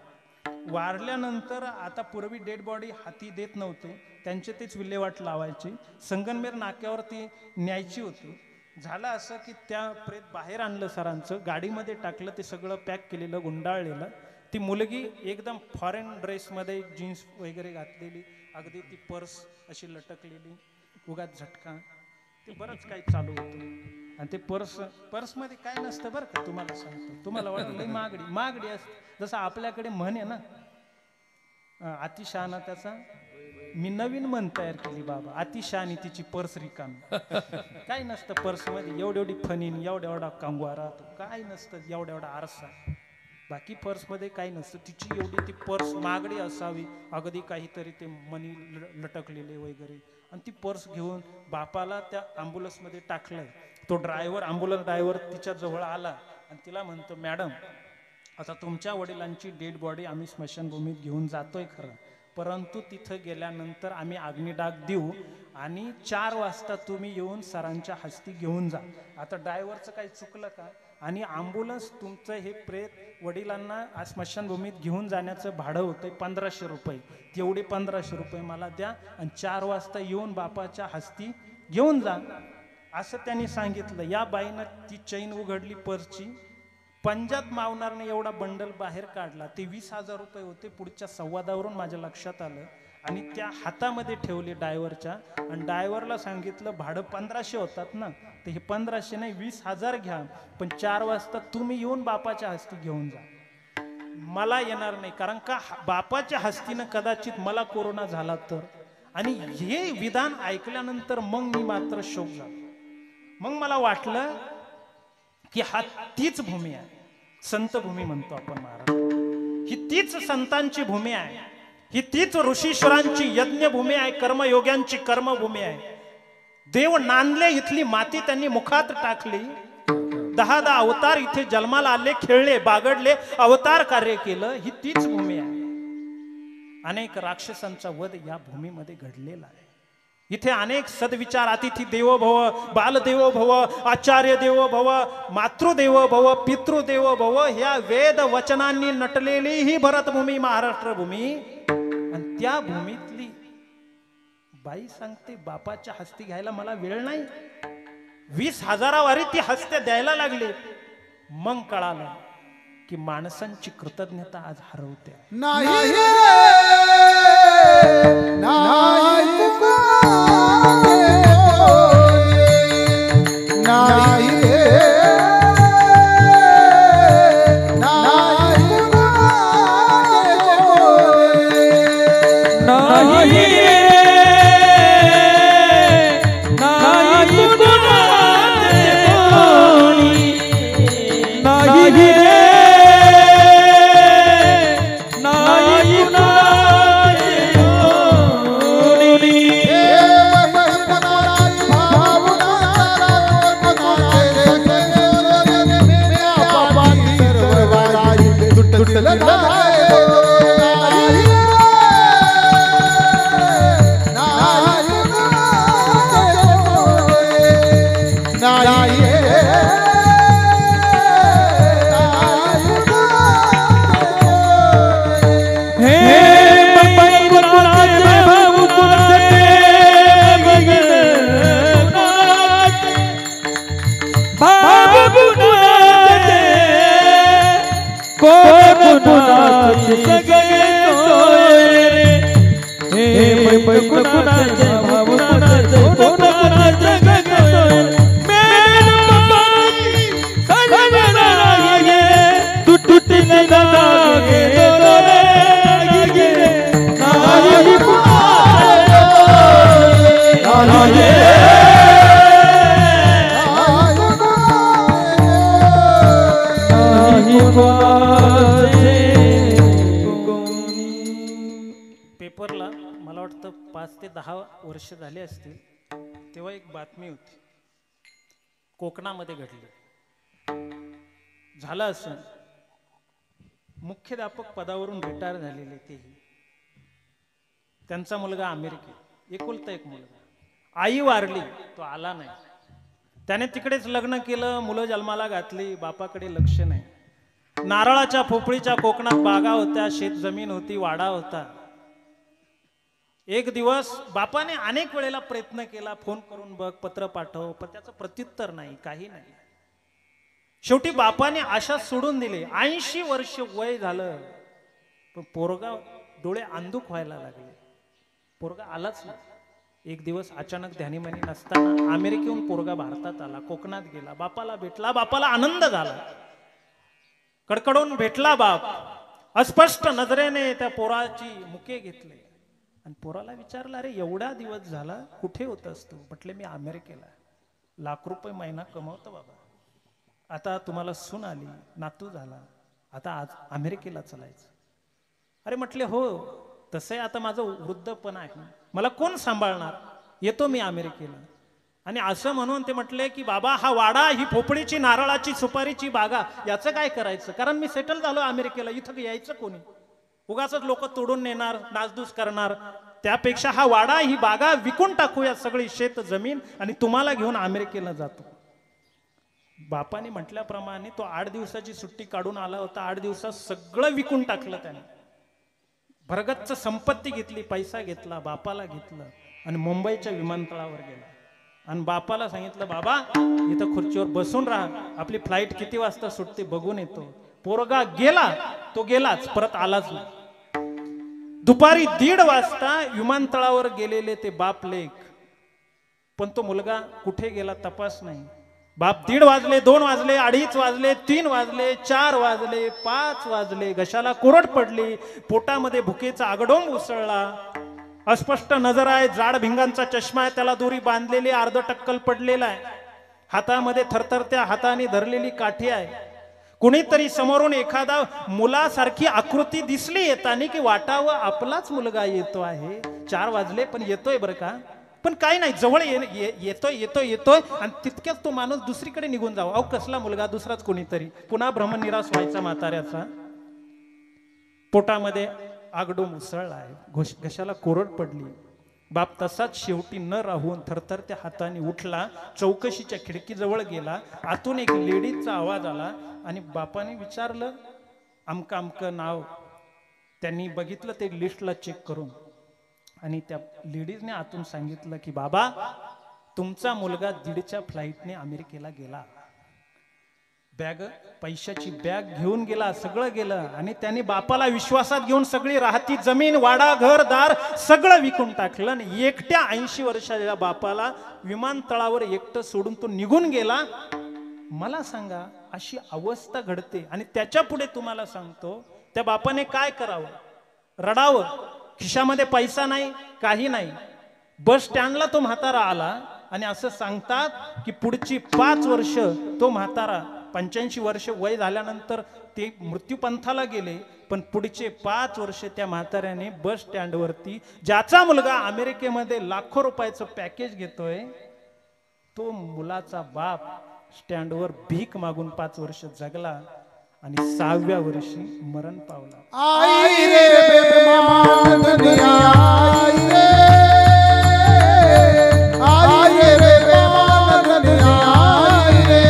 वारल्यानंतर आता पूर्वी डेड बॉडी हाती देत नव्हते, त्यांचे तेच विल्हेवाट लावायचे. संगमनेर नाक्यावरती न्यायची होती. झालं असं की त्या प्रेत बाहेर आणलं सरांचं, गाडीमध्ये टाकलं, ते सगळं पॅक केलेलं, गुंडाळलेलं. ती मुलगी एकदम फॉरेन ड्रेसमध्ये, जीन्स वगैरे घातलेली, अगदी ती पर्स अशी लटकलेली, उगाच झटका, ते बरंच काही चालू होतं. आणि ते पर्समध्ये काय नसतं बरं का, तुम्हाला सांगतो. तुम्हाला वाटलं मागडी असते, जसं आपल्याकडे म्हण आहे ना, अतिशहाणा त्याचा. मी नवीन म्हण तयार केली बाबा, अतिशहाणी तिची पर्स रिकामी. काय नसतं पर्समध्ये, एवढी फनीन, एवढा कंगवा राहतो, काय नसतं, एवढा आरसा, बाकी पर्समध्ये काही नसतं. तिची एवढी ती पर्स मागडी असावी, अगदी काहीतरी ते मनी लटकलेले वगैरे. आणि ती पर्स घेऊन बापाला त्या ॲम्ब्युलन्समध्ये टाकलंय. तो ॲम्ब्युलन्स ड्रायव्हर तिच्या जवळ आला आणि तिला म्हणतो, मॅडम आता तुमच्या वडिलांची डेड बॉडी आम्ही स्मशानभूमीत घेऊन जातोय खरं, परंतु तिथं गेल्यानंतर आम्ही अग्निडाग देऊ आणि 4 वाजता तुम्ही येऊन सरांच्या हस्ती घेऊन जा. आता ड्रायव्हरचं काही चुकलं का? आणि ॲम्ब्युलन्स तुमचं हे प्रेत वडिलांना स्मशानभूमीत घेऊन जाण्याचं भाडं होतं 1500 रुपये. तेवढे 1500 रुपये मला द्या आणि 4 वाजता येऊन बापाच्या हस्ती घेऊन जा, असं त्यांनी सांगितलं. या बाईनं ती चैन उघडली पर्सची, पंजात मावणारने एवढा बंडल बाहेर काढला. ते 20,000 रुपये होते. पुढच्या संवादावरून माझ्या लक्षात आलं आणि त्या हातामध्ये ठेवले ड्रायव्हरच्या. आणि ड्रायव्हरला सांगितलं, भाडं 1500 होतात ना, तर हे 1500 नाही 20,000 घ्या, पण 4 वाजता तुम्ही येऊन बापाच्या हस्ती घेऊन जा. मला येणार नाही, कारण का बापाच्या हस्तीनं कदाचित मला कोरोना झाला तर. आणि हे विधान ऐकल्यानंतर मग मी मात्र शोक झालो. मग मला वाटलं की हा तीच भूमी आहे, संत भूमी म्हणतो आपण महाराज. ही तीच संतांची भूमी आहे, ही तीच ऋषीश्वरांची यज्ञभूमी आहे, कर्मयोग्यांची कर्मभूमी आहे. देव नांदले, इथली माती त्यांनी मुखात टाकली. 10 अवतार इथे जन्माला आले, खेळले, बागडले, अवतार कार्य केलं. ही तीच भूमी आहे. अनेक राक्षसांचा वध या भूमीमध्ये घडलेला आहे. इथे अनेक सद्विचार, अतिथी देवो भव, बालदेवो भव, आचार्य देवो भव, मातृदेवो भव, पितृदेवो भव, ह्या वेद वचनांनी नटलेली ही भरतभूमी, महाराष्ट्र भूमी. आणि त्या भूमीतली बाई सांगते, बापाच्या हस्ती घ्यायला मला वेळ नाही. 20,000 वारी ती हस्ते द्यायला लागले. मग कळालं की माणसांची कृतज्ञता आज हरवते. महत्वाचे कोणी. पेपरला मला वाटतं 5 ते 10 वर्ष झाले असतील, तेव्हा एक बातमी होती, कोकणामध्ये घडली. झालं असं, मुख्याध्यापक पदावरून रिटायर झालेले तेही, त्यांचा मुलगा अमेरिकेत, एकुलता एक मुलगा, आई वारली, तो आला नाही. त्याने तिकडेच लग्न केलं, मुलं जन्माला घातली, बापाकडे लक्ष नाही. नारळाच्या पोपळीच्या कोकणात बागा होत्या, शेत जमीन होती, वाडा होता. एक दिवस बापाने अनेक वेळेला प्रयत्न केला, फोन करून बघ, पत्र पाठव, पण त्याचं प्रत्युत्तर नाही, काही नाही. शेवटी बापाने आशा सोडून दिली. 80 वर्ष वय झालं, पण पोरगा डोळे अंधुक व्हायला लागले, पोरगा आलाच नाही. एक दिवस अचानक ध्यानीमनी नसताना अमेरिकेहून पोरगा भारतात आला, कोकणात गेला, बापाला भेटला, बापाला आनंद झाला, कडकडून भेटला बाप. अस्पष्ट नजरेने त्या पोराची मुके घेतले आणि पोराला विचारला, अरे एवढा दिवस झाला कुठे होतास तू? म्हटले मी अमेरिकेला, लाख रुपये महिना कमवतो बाबा, आता तुम्हाला सून आली, नातू झाला, आता आज अमेरिकेला चालायचं. अरे म्हटले हो, तसंही आता माझं वृद्धपण आहे, मला कोण सांभाळणार, येतो मी अमेरिकेला. आणि असं म्हणून ते म्हटले की बाबा हा वाडा, ही पोपळीची, नारळाची, सुपारीची बागा, याचं काय करायचं, कारण मी सेटल झालो अमेरिकेला, इथं यायचं कोणी, उगाच लोक तोडून नेणार, नासधूस करणार, त्यापेक्षा हा वाडा, ही बागा विकून टाकूया सगळी शेत जमीन आणि तुम्हाला घेऊन अमेरिकेला जातो. बापाने म्हटल्याप्रमाणे तो 8 दिवसाची सुट्टी काढून आला होता. 8 दिवसात सगळं विकून टाकलं त्याने, भरगच्च संपत्ती घेतली, पैसा घेतला, बापाला घेतलं आणि मुंबईच्या विमानतळावर गेला. आणि बापाला सांगितलं, बाबा इथं खुर्चीवर बसून राहा, आपली फ्लाईट किती वाजता सुटते बघून येतो. पोरगा गेला, तो गेलाच, परत आलाच नाही. दुपारी 1:30 वाजता विमानतळावर गेलेले ते बाप लेक, पण तो मुलगा कुठे गेला तपास नाही. बाप 1:30 वाजले, 2 वाजले, 2:30 वाजले, 3 वाजले, 4 वाजले, 5 वाजले, घशाला कोरड पडली, पोटामध्ये भुकेचा आगडोंब उसळला. अस्पष्ट नजर आहे, जाड भिंगांचा चष्मा आहे, त्याला दोरी बांधलेली, अर्ध टक्कल पडलेला आहे, हातामध्ये थरथरत्या हाताने धरलेली काठी आहे. कुणीतरी समोरून एखादा मुलासारखी आकृती दिसली येतानी की वाटावं आपलाच मुलगा येतो आहे. 4 वाजले पण येतोय बरं का, पण काही नाही, जवळ येतोय येतोय येतोय आणि तितक्याच तो माणूस दुसरीकडे निघून जावा. अहो कसला मुलगा, दुसराच कोणीतरी. पुन्हा भ्रमनिरास व्हायचा म्हाताऱ्याचा. पोटामध्ये आगडोंब उसळला आहे, घशाला कोरड पडली. बाप तसाच शेवटी न राहून थरथरत्या हाताने उठला, चौकशीच्या खिडकीजवळ गेला. आतून एक लेडीजचा आवाज आला आणि बापाने विचारलं अमका अमकं नाव. त्यांनी बघितलं ते लिस्टला चेक करून आणि त्या लेडीजने आतून सांगितलं की बाबा तुमचा मुलगा 1:30च्या फ्लाईटने अमेरिकेला गेला. बॅग, पैशाची बॅग घेऊन गेला, सगळं गेलं. आणि त्याने बापाला विश्वासात घेऊन सगळी राहती जमीन, वाडा, घर, दार सगळं विकून टाकलं आणि एकट्या 80 वर्षाच्या बापाला विमानतळावर एकटं सोडून तो निघून गेला. मला सांगा अशी अवस्था घडते आणि त्याच्या पुढे तुम्हाला सांगतो त्या बापाने काय करावं? रडावं. खिशामध्ये पैसा नाही, काही नाही. बस स्टँडला तो म्हातारा आला आणि असं सांगतात की पुढची 5 वर्ष तो म्हातारा, 85 वर्ष वय झाल्यानंतर ते मृत्यूपंथाला गेले, पण पुढचे 5 वर्ष त्या म्हाताऱ्याने बस स्टँडवरती, ज्याचा मुलगा अमेरिकेमध्ये लाखो रुपयाचं पॅकेज घेतोय, तो मुलाचा बाप स्टँडवर भीक मागून 5 वर्ष जगला आणि 6व्या वर्षी मरण पावला. आई रे बेमान दुनिया, आई रे, आई रे बेमान दुनिया, आई रे,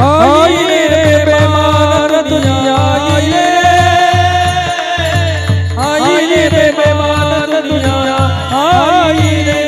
आई रे बेमान दुनिया, आई रे, आई रे बेमान दुनिया, आई रे.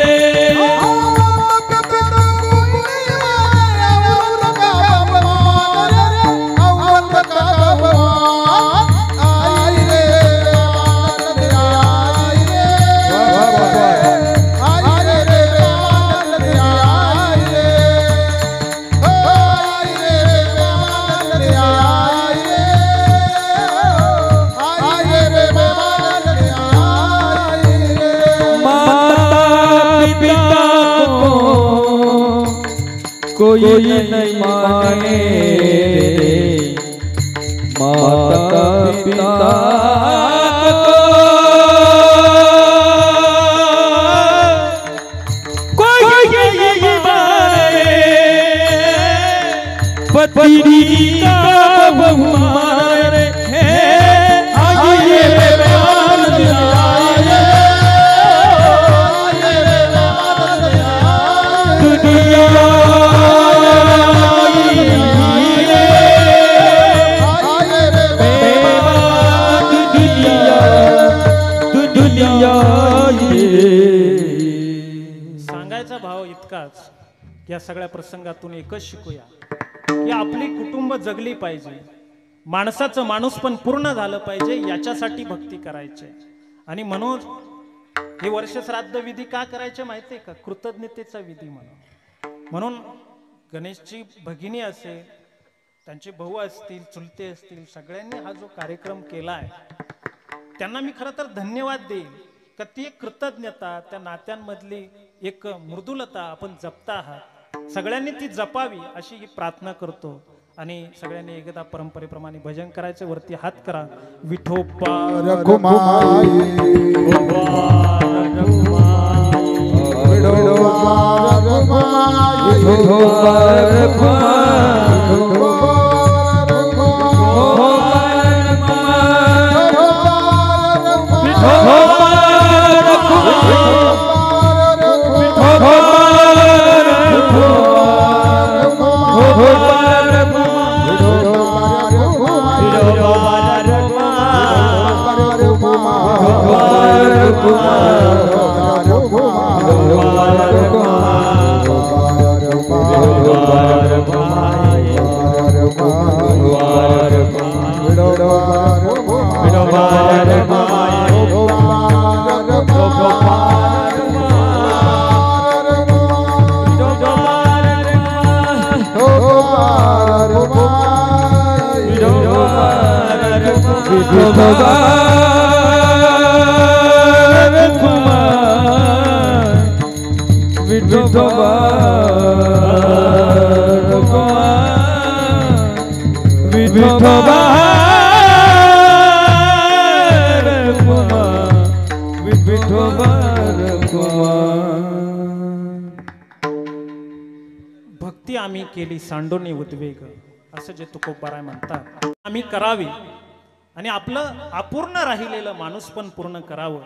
कोई नहीं माने पिता पत्नी का बहुमान है आइए सांगायचा भाव इतकाच, या सगळ्या प्रसंगातून एकच शिकूया की आपली कुटुंब जगली पाहिजे, माणसाचं माणूस पण पूर्ण झालं पाहिजे, याच्यासाठी भक्ती करायची. आणि म्हणून हे वर्ष श्राद्ध विधी का करायचे माहितीये का? कृतज्ञतेचा विधी म्हणून गणेशची भगिनी असेल, त्यांचे भाऊ असतील, चुलते असतील, सगळ्यांनी हा जो कार्यक्रम केला आहे त्यांना मी खरं तर धन्यवाद देईल. का ती एक कृतज्ञता, त्या नात्यांमधली एक मृदुलता आपण जपता आहात, सगळ्यांनी ती जपावी अशी ही प्रार्थना करतो. आणि सगळ्यांनी एकदा परंपरेप्रमाणे भजन करायचं. वरती हात करा. विठोबा रघुमाई भक्ती आम्ही केली सांडोनी उद्वेग, असं जे तुकोबाराय म्हणतात, आम्ही करावी आणि आपलं अपूर्ण राहिलेलं माणूस पण पूर्ण करावं,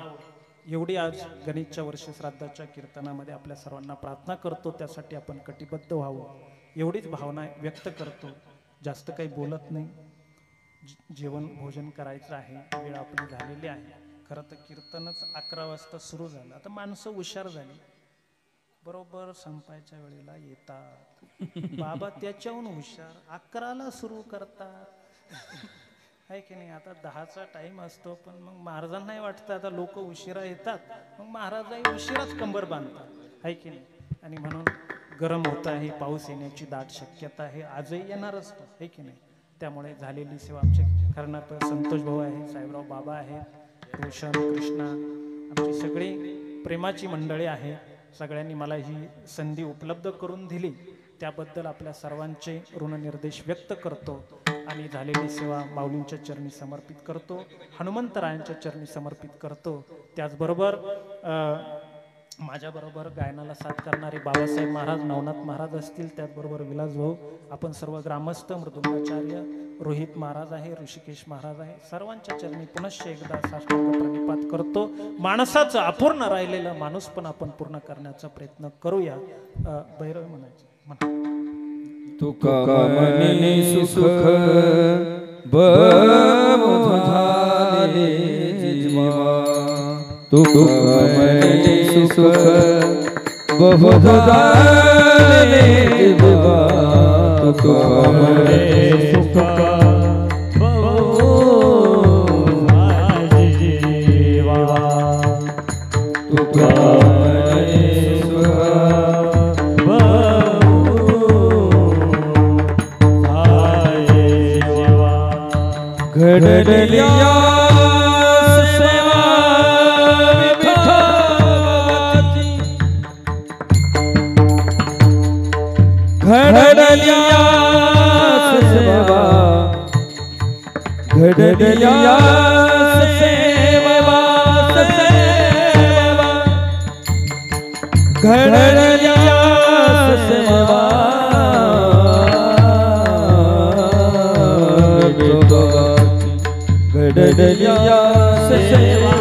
एवढी आज गणेशच्या वर्ष श्राद्धाच्या कीर्तनामध्ये आपल्या सर्वांना प्रार्थना करतो. त्यासाठी आपण कटिबद्ध व्हावं एवढीच भावना व्यक्त करतो. जास्त काही बोलत नाही. जेवण भोजन करायचं आहे, वेळ आपली झालेली आहे. खरं तर कीर्तनच 11 वाजता सुरू झालं. आता माणसं हुशार झाली, बरोबर संपायच्या वेळेला येतात. बाबा त्याच्याहून हुशार 11ला सुरू करतात, आहे की नाही? आता 10चा टाइम असतो, पण मग महाराजांनाही वाटतं आता लोक उशिरा येतात, मग महाराजही उशिराच कंबर बांधतात, आहे की नाही? आणि म्हणून गरम होत आहे, पाऊस येण्याची दाट शक्यता आहे, आजही येणारच, आहे की नाही? त्यामुळे झालेली सेवा आमचे खरं संतोष भाऊ आहे, साहेबराव बाबा आहेत, रोशन, कृष्णा, आमची सगळी प्रेमाची मंडळी आहे. सगळ्यांनी मला ही संधी उपलब्ध करून दिली, त्याबद्दल आपल्या सर्वांचे ऋणनिर्देश व्यक्त करतो. आणि झालेली सेवा माऊलींच्या चरणी समर्पित करतो, हनुमंतरायांच्या चरणी समर्पित करतो. त्याचबरोबर माझ्याबरोबर गायनाला साथ करणारे बाबासाहेब महाराज, नवनाथ महाराज असतील, त्याचबरोबर विलास भाऊ, आपण सर्व ग्रामस्थ, मृदुंगाचार्य, रोहित महाराज आहे, ऋषिकेश महाराज आहे, सर्वांच्या चरणी पुनश्च एकदा साष्टांग प्रणिपात करतो. माणसाचं अपूर्ण राहिलेलं माणूस पण आपण पूर्ण करण्याचा प्रयत्न करूया. भैरव म्हणायचे तुका मनी सुख बमुधाले जीवा, तुका मनी सुख बहुधाले जीवा, तुका मनी सुख बहुधाले जीवा, तुका घडलिया सेवा विठोबाची, घडलिया सेवा घडलिया सेवा सेवा घडलिया सेवा घडलिया सेवा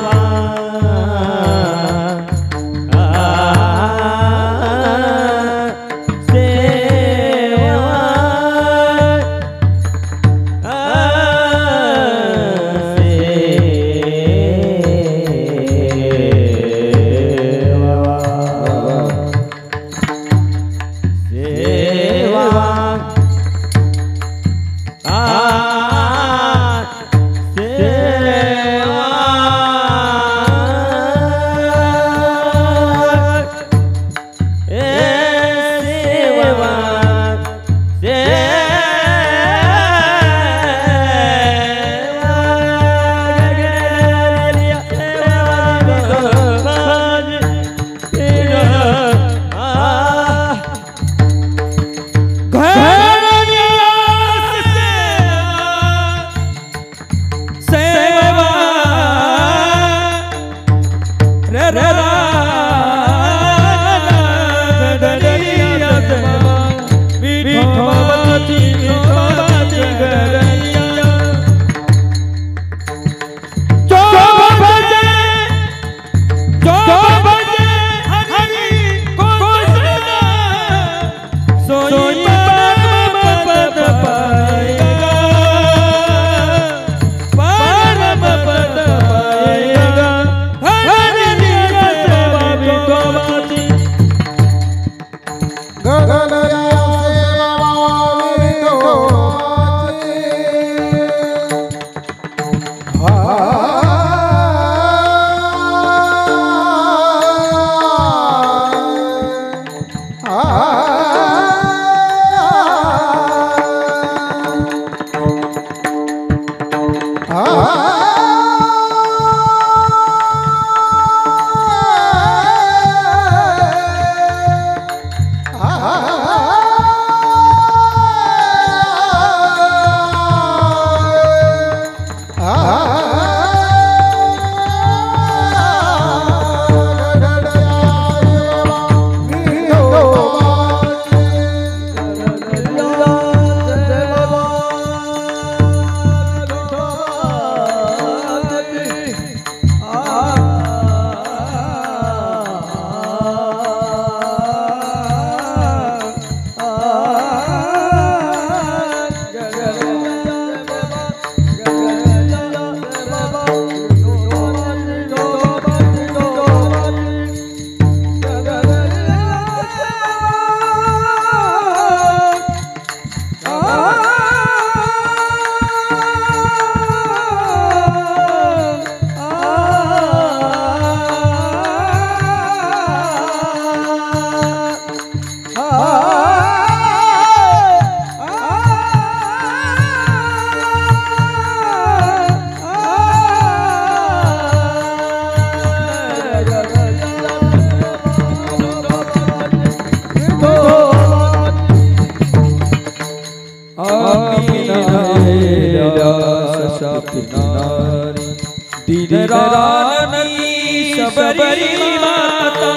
सबरी माता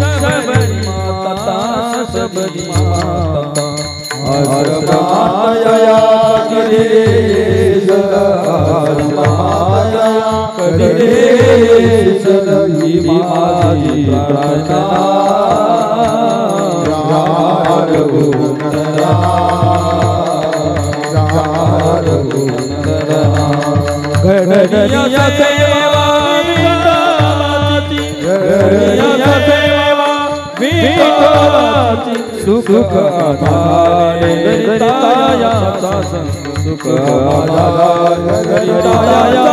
सबरी माता सबरी माता आश्रमाया करे आश्रमाया करे सदी माजी प्रार्थना घड़िया सेवा घड़िया सेवा विठोबाची सुख आधारे दरिताया संग सुख आधारे दरिताया